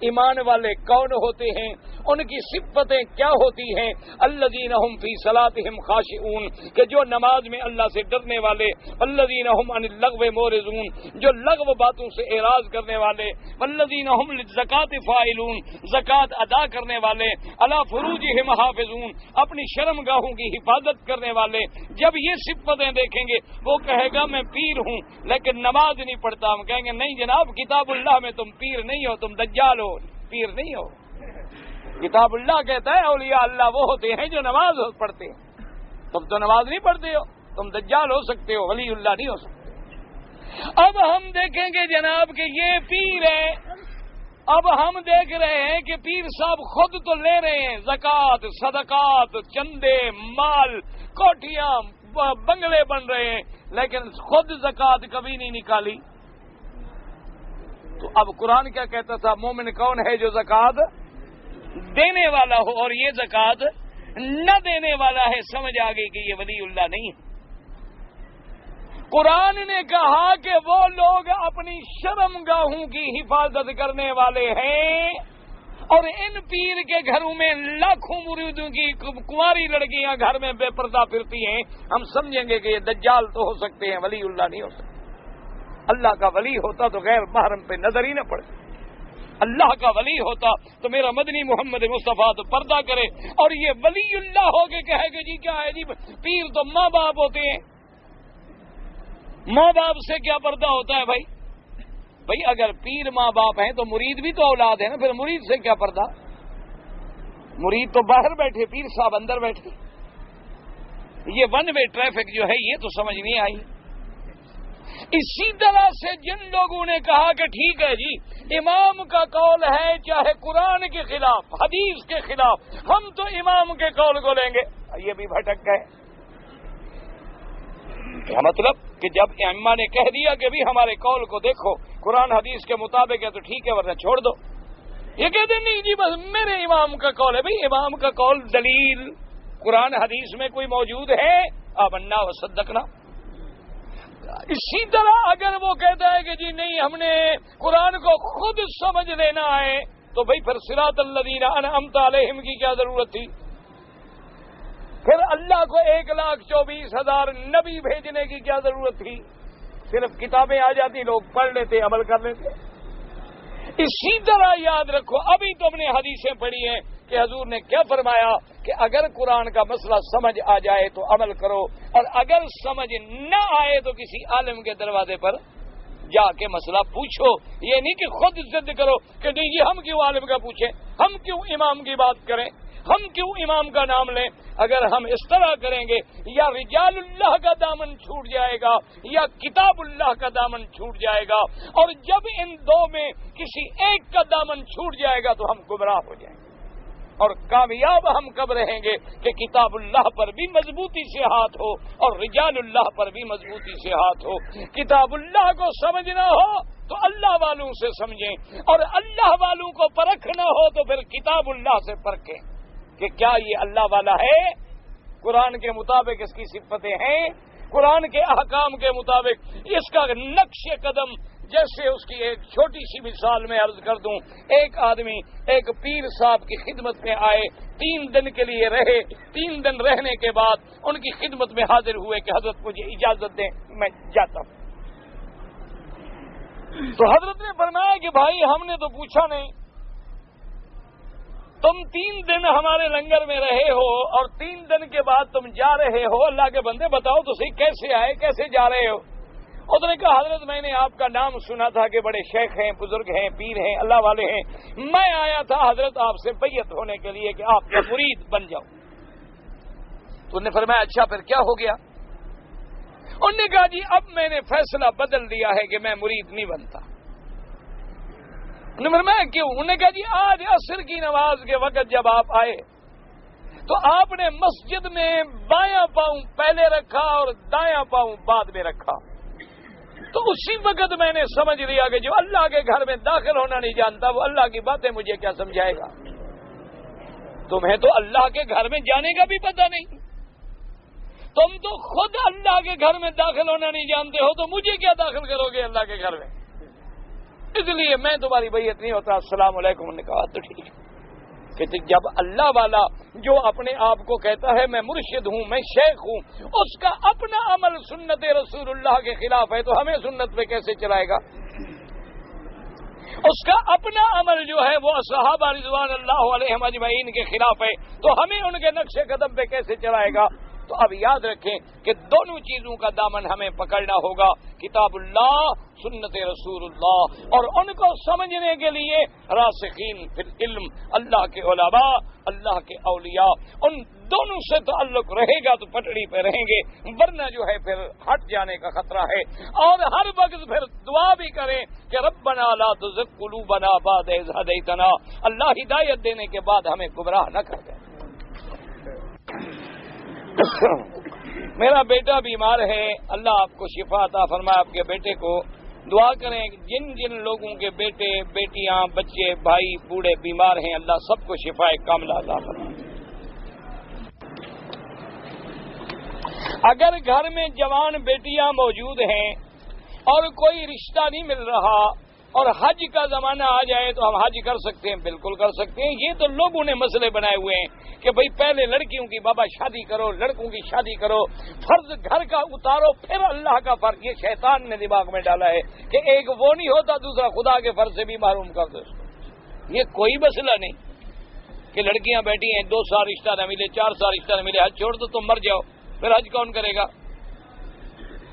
ایمان والے کون ہوتے ہیں، ان کی صفتیں کیا ہوتی ہیں. الذین هم فی صلاتهم خاشعون، کہ جو نماز میں اللہ سے ڈرنے والے. الذین هم عن اللغو معرضون، جو لغو باتوں سے اعراض کرنے والے. والذین هم للزکاۃ فاعلون، زکات ادا کرنے والے. علی فروجهم حافظون، اپنی شرم گاہوں کی حفاظت کرنے والے. جب یہ صفتیں دیکھیں گے وہ کہے گا میں پیر ہوں لیکن نماز نہیں پڑھتا. ہم کہیں گے نہیں جناب، کتاب اللہ میں تم پیر نہیں ہو، تم دجال ہو، پیر نہیں ہو. کتاب اللہ کہتا ہے اولیاء اللہ وہ ہوتے ہیں جو نماز پڑھتے ہیں. تم تو نماز نہیں پڑھتے ہو، تم دجال ہو سکتے ہو، ولی اللہ نہیں ہو سکتے. اب ہم دیکھیں گے جناب کہ یہ پیر ہے. اب ہم دیکھ رہے ہیں کہ پیر صاحب خود تو لے رہے ہیں زکوٰۃ، صدقات، چندے، مال، کوٹھیاں، بنگلے بن رہے ہیں، لیکن خود زکوٰۃ کبھی نہیں نکالی. تو اب قرآن کیا کہتا تھا؟ مومن کون ہے جو زکوٰۃ دینے والا ہو اور یہ زکوٰۃ نہ دینے والا ہے. سمجھ آ گئی کہ یہ ولی اللہ نہیں ہے. قرآن نے کہا کہ وہ لوگ اپنی شرم گاہوں کی حفاظت کرنے والے ہیں، اور ان پیر کے گھروں میں لاکھوں مریدوں کی کنواری لڑکیاں گھر میں بے پردہ پھرتی ہیں. ہم سمجھیں گے کہ یہ دجال تو ہو سکتے ہیں، ولی اللہ نہیں ہو سکتے. اللہ کا ولی ہوتا تو غیر محرم پہ نظر ہی نہ پڑے. اللہ کا ولی ہوتا تو میرا مدنی محمد مصطفیٰ تو پردہ کرے. اور یہ ولی اللہ ہو کے کہے کہ جی کیا ہے جی پیر تو ماں باپ ہوتے ہیں. ماں باپ سے کیا پردہ ہوتا ہے بھائی؟ بھائی اگر پیر ماں باپ ہیں تو مرید بھی تو اولاد ہے نا، پھر مرید سے کیا پردہ؟ مرید تو باہر بیٹھے، پیر صاحب اندر بیٹھے. یہ ون وے ٹریفک جو ہے یہ تو سمجھ نہیں آئی. اسی طرح سے جن لوگوں نے کہا کہ ٹھیک ہے جی امام کا قول ہے چاہے قرآن کے خلاف حدیث کے خلاف، ہم تو امام کے قول کو لیں گے، یہ بھی بھٹک گئے. کیا مطلب کہ جب ائمہ نے کہہ دیا کہ بھی ہمارے قول کو دیکھو قرآن حدیث کے مطابق ہے تو ٹھیک ہے ورنہ چھوڑ دو. یہ کہتے نہیں جی بس میرے امام کا قول ہے. بھائی امام کا قول دلیل قرآن حدیث میں کوئی موجود ہے؟ آمنا و صدقنا. اسی طرح اگر وہ کہتا ہے کہ جی نہیں ہم نے قرآن کو خود سمجھ لینا ہے تو بھائی پھر صراط الذین انعمت علیہم کی کیا ضرورت تھی؟ پھر اللہ کو 1,24,000 نبی بھیجنے کی کیا ضرورت تھی؟ صرف کتابیں آ جاتی، لوگ پڑھ لیتے، عمل کر لیتے. اسی طرح یاد رکھو ابھی تم نے حدیثیں پڑھی ہیں کہ حضور نے کیا فرمایا کہ اگر قرآن کا مسئلہ سمجھ آ جائے تو عمل کرو، اور اگر سمجھ نہ آئے تو کسی عالم کے دروازے پر جا کے مسئلہ پوچھو. یہ نہیں کہ خود ضد کرو کہ نہیں جی ہم کیوں عالم کا پوچھیں، ہم کیوں امام کی بات کریں، ہم کیوں امام کا نام لیں. اگر ہم اس طرح کریں گے یا رجال اللہ کا دامن چھوٹ جائے گا یا کتاب اللہ کا دامن چھوٹ جائے گا، اور جب ان دو میں کسی ایک کا دامن چھوٹ جائے گا تو ہم گمراہ ہو جائیں گے. اور کامیاب ہم کب رہیں گے کہ کتاب اللہ پر بھی مضبوطی سے ہاتھ ہو اور رجال اللہ پر بھی مضبوطی سے ہاتھ ہو. کتاب اللہ کو سمجھنا ہو تو اللہ والوں سے سمجھیں، اور اللہ والوں کو پرکھنا ہو تو پھر کتاب اللہ سے پرکھیں کہ کیا یہ اللہ والا ہے، قرآن کے مطابق اس کی صفتیں ہیں، قرآن کے احکام کے مطابق اس کا نقش قدم. جیسے اس کی ایک چھوٹی سی مثال میں عرض کر دوں، ایک آدمی ایک پیر صاحب کی خدمت میں آئے، 3 دن کے لیے رہے. 3 دن رہنے کے بعد ان کی خدمت میں حاضر ہوئے کہ حضرت مجھے اجازت دیں میں جاتا ہوں. تو حضرت نے فرمایا کہ بھائی ہم نے تو پوچھا نہیں، تم 3 دن ہمارے لنگر میں رہے ہو اور 3 دن کے بعد تم جا رہے ہو، اللہ کے بندے بتاؤ تو صحیح کیسے آئے، کیسے جا رہے ہو؟ اس نے کہا حضرت میں نے آپ کا نام سنا تھا کہ بڑے شیخ ہیں، بزرگ ہیں، پیر ہیں، اللہ والے ہیں، میں آیا تھا حضرت آپ سے بیعت ہونے کے لیے کہ آپ کا مرید بن جاؤ. تو انہوں نے فرمایا اچھا پھر کیا ہو گیا؟ انہوں نے کہا جی اب میں نے فیصلہ بدل دیا ہے کہ میں مرید نہیں بنتا. انہوں نے فرمایا کیوں؟ انہوں نے کہا جی آج عصر کی نماز کے وقت جب آپ آئے تو آپ نے مسجد میں بایاں پاؤں پہلے رکھا اور دایاں پاؤں بعد میں رکھا. تو اسی وقت میں نے سمجھ لیا کہ جو اللہ کے گھر میں داخل ہونا نہیں جانتا وہ اللہ کی باتیں مجھے کیا سمجھائے گا. تمہیں تو اللہ کے گھر میں جانے کا بھی پتہ نہیں، تم تو خود اللہ کے گھر میں داخل ہونا نہیں جانتے ہو، تو مجھے کیا داخل کرو گے اللہ کے گھر میں؟ اس لیے میں تمہاری بیعت نہیں ہوتا۔ السلام علیکم نے کہا تو ٹھیک ہے، کہ جب اللہ والا جو اپنے آپ کو کہتا ہے میں مرشد ہوں، میں شیخ ہوں، اس کا اپنا عمل سنت رسول اللہ کے خلاف ہے تو ہمیں سنت پہ کیسے چلائے گا؟ اس کا اپنا عمل جو ہے وہ صحابہ رضوان اللہ علیہم اجمعین کے خلاف ہے تو ہمیں ان کے نقش قدم پہ کیسے چلائے گا؟ تو اب یاد رکھیں کہ دونوں چیزوں کا دامن ہمیں پکڑنا ہوگا، کتاب اللہ، سنت رسول اللہ، اور ان کو سمجھنے کے لیے راسخین فی العلم، اللہ کے علماء، اللہ کے اولیاء، ان دونوں سے تعلق رہے گا تو پٹڑی پہ رہیں گے، ورنہ جو ہے پھر ہٹ جانے کا خطرہ ہے۔ اور ہر وقت پھر دعا بھی کریں کہ ربنا لا تزغ قلوبنا بعد اذ ہدیتنا، اللہ ہدایت دینے کے بعد ہمیں گمراہ نہ کر دے۔ میرا بیٹا بیمار ہے، اللہ آپ کو شفا عطا فرمائے، آپ کے بیٹے کو دعا کریں۔ جن جن لوگوں کے بیٹے بیٹیاں بچے بھائی بوڑھے بیمار ہیں، اللہ سب کو شفا کاملہ عطا فرمائے۔ اگر گھر میں جوان بیٹیاں موجود ہیں اور کوئی رشتہ نہیں مل رہا اور حج کا زمانہ آ جائے تو ہم حج کر سکتے ہیں، بالکل کر سکتے ہیں۔ یہ تو لوگوں نے مسئلے بنائے ہوئے ہیں کہ بھئی پہلے لڑکیوں کی بابا شادی کرو، لڑکوں کی شادی کرو، فرض گھر کا اتارو پھر اللہ کا فرض۔ یہ شیطان نے دماغ میں ڈالا ہے کہ ایک وہ نہیں ہوتا دوسرا خدا کے فرض سے بھی محروم کر دو۔ یہ کوئی مسئلہ نہیں کہ لڑکیاں بیٹھی ہیں 2 سال رشتہ نہ ملے، 4 سال رشتہ نہ ملے، حج چھوڑ دو تم مر جاؤ، پھر حج کون کرے گا؟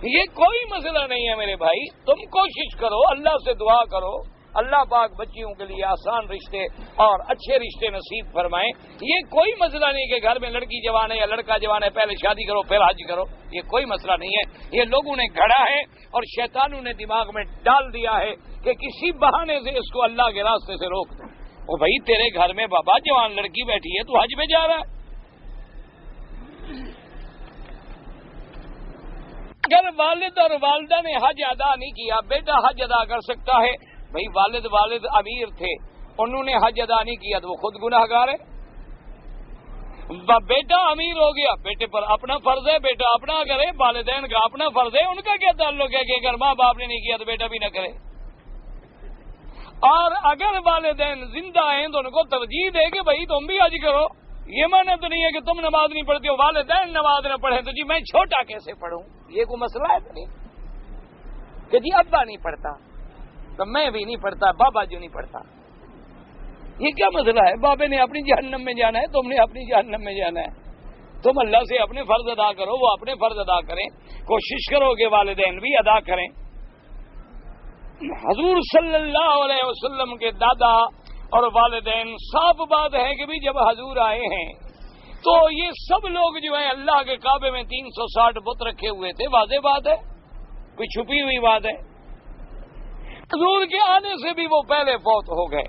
یہ کوئی مسئلہ نہیں ہے میرے بھائی، تم کوشش کرو، اللہ سے دعا کرو، اللہ پاک بچیوں کے لیے آسان رشتے اور اچھے رشتے نصیب فرمائیں۔ یہ کوئی مسئلہ نہیں کہ گھر میں لڑکی جوان ہے یا لڑکا جوان ہے پہلے شادی کرو پھر حج کرو، یہ کوئی مسئلہ نہیں ہے۔ یہ لوگوں نے گھڑا ہے اور شیطانوں نے دماغ میں ڈال دیا ہے کہ کسی بہانے سے اس کو اللہ کے راستے سے روک دو۔ او بھائی تیرے گھر میں بابا جوان لڑکی بیٹھی ہے تو حج میں جا رہا ہے؟ اگر والد اور والدہ نے حج ادا نہیں کیا، بیٹا حج ادا کر سکتا ہے۔ بھئی والد امیر تھے، انہوں نے حج ادا نہیں کیا تو وہ خود گناہ گار ہے۔ بیٹا امیر ہو گیا، بیٹے پر اپنا فرض ہے، بیٹا اپنا کرے، والدین کا اپنا فرض ہے، ان کا کیا تعلق ہے کہ اگر ماں باپ نے نہیں کیا تو بیٹا بھی نہ کرے۔ اور اگر والدین زندہ ہیں تو ان کو ترجیح دے کہ بھئی تم بھی حج کرو۔ یہ معنی تو نہیں ہے کہ تم نماز نہیں پڑھتے ہو والدین نماز نہ پڑھیں تو جی میں چھوٹا کیسے پڑھوں؟ یہ کوئی مسئلہ ہے تو نہیں کہ جی ابا نہیں پڑھتا تو میں بھی نہیں پڑھتا، بابا جو نہیں پڑھتا، یہ کیا مسئلہ ہے؟ بابے نے اپنی جہنم میں جانا ہے، تم نے اپنی جہنم میں جانا ہے۔ تم اللہ سے اپنے فرض ادا کرو، وہ اپنے فرض ادا کریں، کوشش کرو کہ والدین بھی ادا کریں۔ حضور صلی اللہ علیہ وسلم کے دادا اور والدین، صاف بات ہے کہ بھی جب حضور آئے ہیں تو یہ سب لوگ جو ہیں اللہ کے کعبے میں 360 بت رکھے ہوئے تھے، واضح بات ہے، کوئی چھپی ہوئی بات ہے۔ حضور کے آنے سے بھی وہ پہلے فوت ہو گئے۔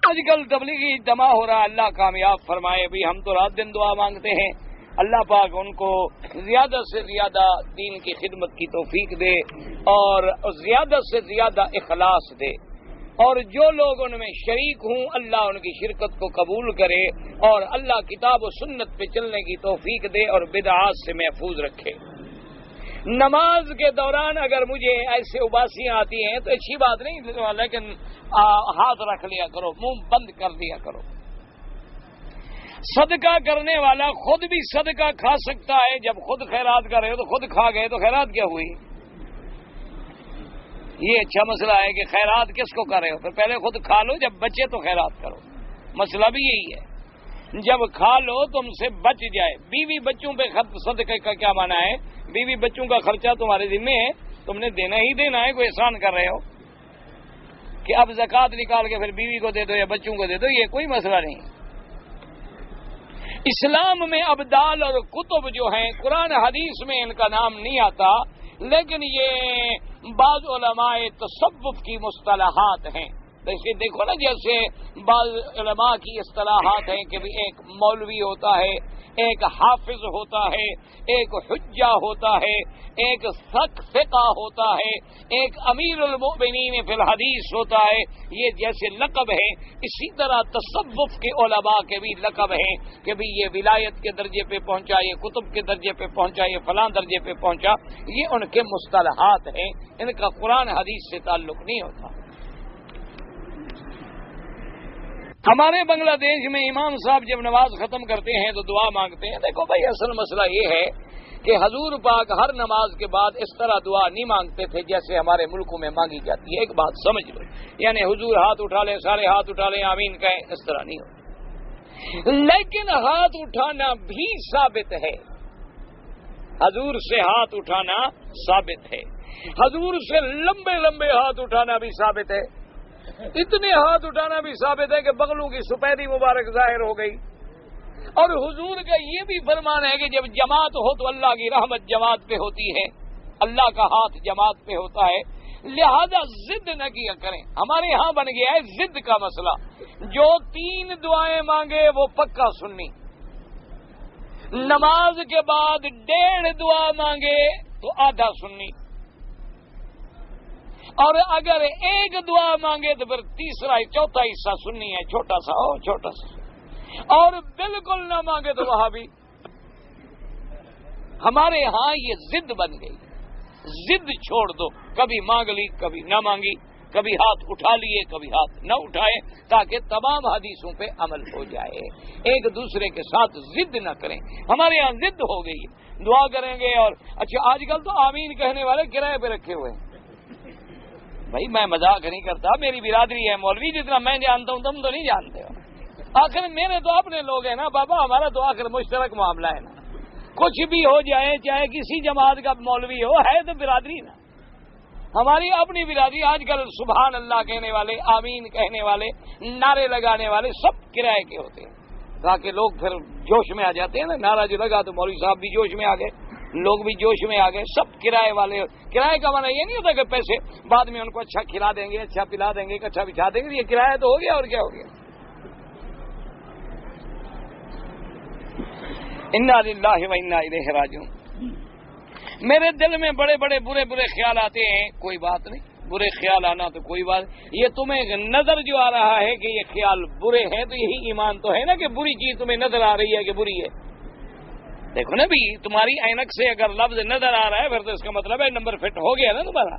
آج کل تبلیغی اجتماع ہو رہا ہے، اللہ کامیاب فرمائے۔ بھی ہم تو رات دن دعا مانگتے ہیں، اللہ پاک ان کو زیادہ سے زیادہ دین کی خدمت کی توفیق دے اور زیادہ سے زیادہ اخلاص دے، اور جو لوگ ان میں شریک ہوں اللہ ان کی شرکت کو قبول کرے اور اللہ کتاب و سنت پہ چلنے کی توفیق دے اور بدعات سے محفوظ رکھے۔ نماز کے دوران اگر مجھے ایسے اباسیاں آتی ہیں تو اچھی بات نہیں، لیکن ہاتھ رکھ لیا کرو، منہ بند کر دیا کرو۔ صدقہ کرنے والا خود بھی صدقہ کھا سکتا ہے، جب خود خیرات کر رہے ہو تو خود کھا گئے تو خیرات کیا ہوئی؟ یہ اچھا مسئلہ ہے کہ خیرات کس کو کر رہے ہو، پھر پہلے خود کھا لو، جب بچے تو خیرات کرو۔ مسئلہ بھی یہی ہے، جب کھا لو تم سے بچ جائے۔ بیوی بچوں پہ صدقے کا کیا معنی ہے؟ بیوی بچوں کا خرچہ تمہارے ذمہ ہے، تم نے دینا ہی دینا ہے، کوئی احسان کر رہے ہو کہ اب زکوٰۃ نکال کے پھر بیوی کو دے دو یا بچوں کو دے دو، یہ کوئی مسئلہ نہیں۔ اسلام میں ابدال اور کتب جو ہیں قرآن حدیث میں ان کا نام نہیں آتا، لیکن یہ بعض علماء تصوف کی مصطلحات ہیں دیکھو نا، جیسے بعض علماء کی اصطلاحات ہیں کہ بھی ایک مولوی ہوتا ہے، ایک حافظ ہوتا ہے، ایک حجہ ہوتا ہے، ایک فقہ ہوتا ہے، ایک امیر المؤمنین فی الحدیث ہوتا ہے. یہ جیسے لقب ہے، اسی طرح تصوف کے علماء کے بھی لقب ہیں کہ بھی یہ ولایت کے درجے پہ پہنچا، یہ کتب کے درجے پہ پہنچا، یہ فلاں درجے پہ پہنچا. یہ ان کے مصطلحات ہیں، ان کا قرآن حدیث سے تعلق نہیں ہوتا. ہمارے بنگلہ دیش میں امام صاحب جب نماز ختم کرتے ہیں تو دعا مانگتے ہیں. دیکھو بھائی، اصل مسئلہ یہ ہے کہ حضور پاک ہر نماز کے بعد اس طرح دعا نہیں مانگتے تھے جیسے ہمارے ملکوں میں مانگی جاتی ہے. ایک بات سمجھ لو، یعنی حضور ہاتھ اٹھا لیں، سارے ہاتھ اٹھا لیں، آمین کہیں، اس طرح نہیں ہوتا. لیکن ہاتھ اٹھانا بھی ثابت ہے، حضور سے ہاتھ اٹھانا ثابت ہے، حضور سے لمبے لمبے ہاتھ اٹھانا بھی ثابت ہے، اتنے ہاتھ اٹھانا بھی ثابت ہے کہ بغلوں کی سپیدی مبارک ظاہر ہو گئی. اور حضور کا یہ بھی فرمان ہے کہ جب جماعت ہو تو اللہ کی رحمت جماعت پہ ہوتی ہے، اللہ کا ہاتھ جماعت پہ ہوتا ہے. لہذا ضد نہ کیا کریں. ہمارے ہاں بن گیا ہے ضد کا مسئلہ، جو 3 دعائیں مانگے وہ پکا سنی، نماز کے بعد 1.5 دعا مانگے تو آدھا سنی، اور اگر 1 دعا مانگے تو پھر تیسرا چوتھا حصہ سنی ہے، چھوٹا سا ہو، چھوٹا سا، اور بالکل نہ مانگے تو وہاں بھی. ہمارے ہاں یہ ضد بن گئی. ضد چھوڑ دو، کبھی مانگ لی کبھی نہ مانگی، کبھی ہاتھ اٹھا لیے کبھی ہاتھ نہ اٹھائے، تاکہ تمام حدیثوں پہ عمل ہو جائے. ایک دوسرے کے ساتھ ضد نہ کریں. ہمارے یہاں ضد ہو گئی، دعا کریں گے. اور اچھا، آج کل تو آمین کہنے والے کرائے پہ رکھے ہوئے ہیں. بھائی میں مذاق نہیں کرتا، میری برادری ہے مولوی، جتنا میں جانتا ہوں تم تو نہیں جانتے ہو. آخر میرے تو اپنے لوگ ہیں نا بابا، ہمارا تو آخر مشترک معاملہ ہے نا. کچھ بھی ہو جائے، چاہے کسی جماعت کا مولوی ہو، ہے تو برادری نا. ہماری اپنی برادری. آج کل سبحان اللہ کہنے والے، آمین کہنے والے، نعرے لگانے والے سب کرائے کے ہوتے ہیں، تاکہ لوگ پھر جوش میں آ جاتے ہیں نا. نعرہ جو لگا تو مولوی صاحب بھی جوش میں آ گئے، لوگ بھی جوش میں آ گئے. سب کرائے والے. کرائے کا معنی یہ نہیں ہوتا کہ پیسے بعد میں ان کو اچھا کھلا دیں گے، اچھا پلا دیں گے، اچھا بچھا دیں گے. یہ کرایہ تو ہو گیا، اور کیا ہو گیا. انا للہ و انا الیہ راجعون. میرے دل میں بڑے بڑے برے برے خیال آتے ہیں. کوئی بات نہیں، برے خیال آنا تو کوئی بات. یہ تمہیں نظر جو آ رہا ہے کہ یہ خیال برے ہیں، تو یہی ایمان تو ہے نا کہ بری چیز تمہیں نظر آ رہی ہے کہ بری ہے. دیکھو نا بھی، تمہاری اینک سے اگر لفظ نظر آ رہا ہے پھر تو اس کا مطلب ہے نمبر فٹ ہو گیا نا تمہارا.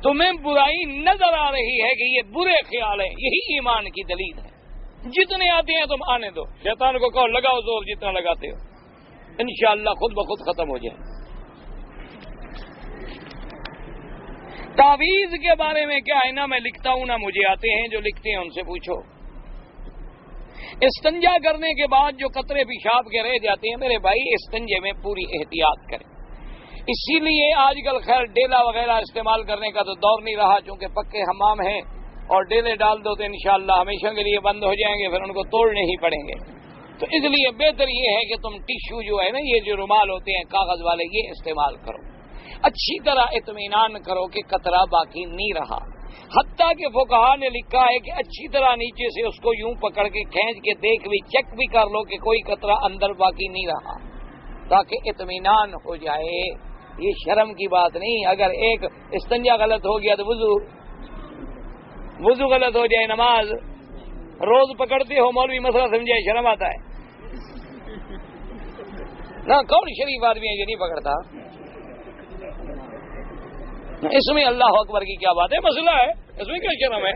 تمہیں برائی نظر آ رہی ہے کہ یہ برے خیال ہیں، یہی ایمان کی دلیل ہے. جتنے آتے ہیں تم آنے دو. شیطان کو کہو لگاؤ زور جتنا لگاتے ہو، انشاءاللہ خود بخود ختم ہو جائے. تعویذ کے بارے میں کیا ہے، نہ میں لکھتا ہوں نہ مجھے آتے ہیں. جو لکھتے ہیں ان سے پوچھو. استنجا کرنے کے بعد جو قطرے پیشاب کے رہ جاتے ہیں، میرے بھائی استنجے میں پوری احتیاط کریں. اسی لیے آج کل خیر ڈیلا وغیرہ استعمال کرنے کا تو دور نہیں رہا، چونکہ پکے حمام ہیں، اور ڈیلے ڈال دو تو انشاءاللہ ہمیشہ کے لیے بند ہو جائیں گے، پھر ان کو توڑنے ہی پڑیں گے. تو اس لیے بہتر یہ ہے کہ تم ٹیشو جو ہے نا، یہ جو رومال ہوتے ہیں کاغذ والے، یہ استعمال کرو. اچھی طرح اطمینان کرو کہ قطرہ باقی نہیں رہا. حتیٰ کہ فقہا نے لکھا ہے کہ اچھی طرح نیچے سے اس کو یوں پکڑ کے کھینچ کے دیکھ بھی، چیک بھی کر لو کہ کوئی قطرہ اندر باقی نہیں رہا، تاکہ اطمینان ہو جائے. یہ شرم کی بات نہیں. اگر ایک استنجا غلط ہو گیا تو وضو غلط ہو جائے، نماز روز پکڑتے ہو، مولوی مسئلہ سمجھائے، شرم آتا ہے نا. کون شریف آدمی ہے جو نہیں پکڑتا؟ اس میں اللہ اکبر کی کیا بات ہے؟ مسئلہ ہے، اس میں کیا شرم ہے؟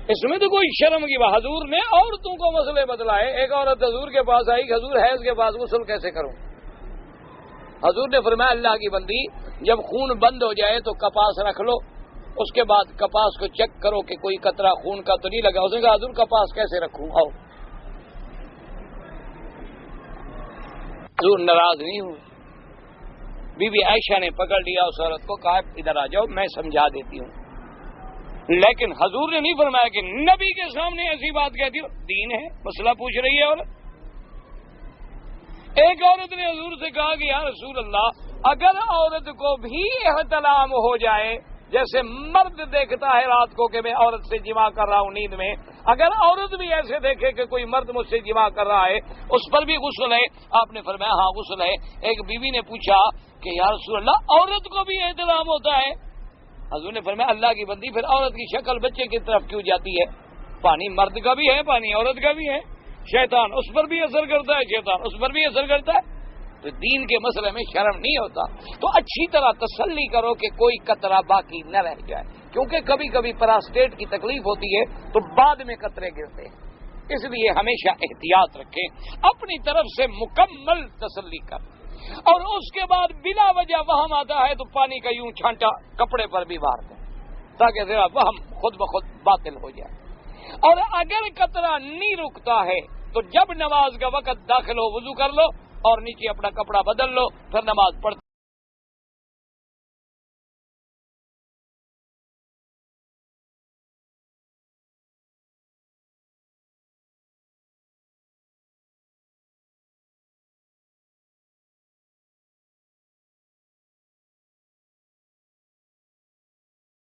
اس میں تو کوئی شرم کی بات. حضور نے عورتوں کو مسئلے بتلائے. ایک عورت حضور کے پاس آئی کہ حضور حیض کے پاس غسل کیسے کروں؟ حضور نے فرمایا اللہ کی بندی، جب خون بند ہو جائے تو کپاس رکھ لو، اس کے بعد کپاس کو چیک کرو کہ کوئی قطرہ خون کا تو نہیں لگا. اس نے کہا حضور کپاس کیسے رکھوں؟ آؤ. حضور ناراض نہیں ہوں. بی بی عائشہ نے پکڑ لیا اس عورت کو، کہا ادھر آ جاؤ میں سمجھا دیتی ہوں. لیکن حضور نے نہیں فرمایا کہ نبی کے سامنے ایسی بات کہتی ہو. دین ہے، مسئلہ پوچھ رہی ہے عورت. ایک عورت نے حضور سے کہا کہ یا رسول اللہ، اگر عورت کو بھی احتلام ہو جائے جیسے مرد دیکھتا ہے رات کو کہ میں عورت سے جماع کر رہا ہوں نیند میں، اگر عورت بھی ایسے دیکھے کہ کوئی مرد مجھ سے جماع کر رہا ہے اس پر بھی غسل ہے؟ آپ نے فرمایا ہاں غسل ہے۔ ایک بیوی نے پوچھا کہ یا رسول اللہ عورت کو بھی احترام ہوتا ہے؟ حضور نے فرمایا اللہ کی بندی، پھر عورت کی شکل بچے کی طرف کیوں جاتی ہے؟ پانی مرد کا بھی ہے، پانی عورت کا بھی ہے، شیطان اس پر بھی اثر کرتا ہے، شیطان اس پر بھی اثر کرتا ہے۔ تو دین کے مسئلے میں شرم نہیں ہوتا، تو اچھی طرح تسلی کرو کہ کوئی قطرہ باقی نہ رہ جائے، کیونکہ کبھی کبھی پراسٹیٹ کی تکلیف ہوتی ہے تو بعد میں قطرے گرتے ہیں، اس لیے ہمیشہ احتیاط رکھیں، اپنی طرف سے مکمل تسلی کر، اور اس کے بعد بلا وجہ وہم آتا ہے تو پانی کا یوں چھانٹا کپڑے پر بھی مار دیں تاکہ ذرا وہم خود بخود باطل ہو جائے۔ اور اگر قطرہ نہیں رکتا ہے تو جب نماز کا وقت داخل ہو وضو کر لو اور نیچے اپنا کپڑا بدل لو، پھر نماز پڑھ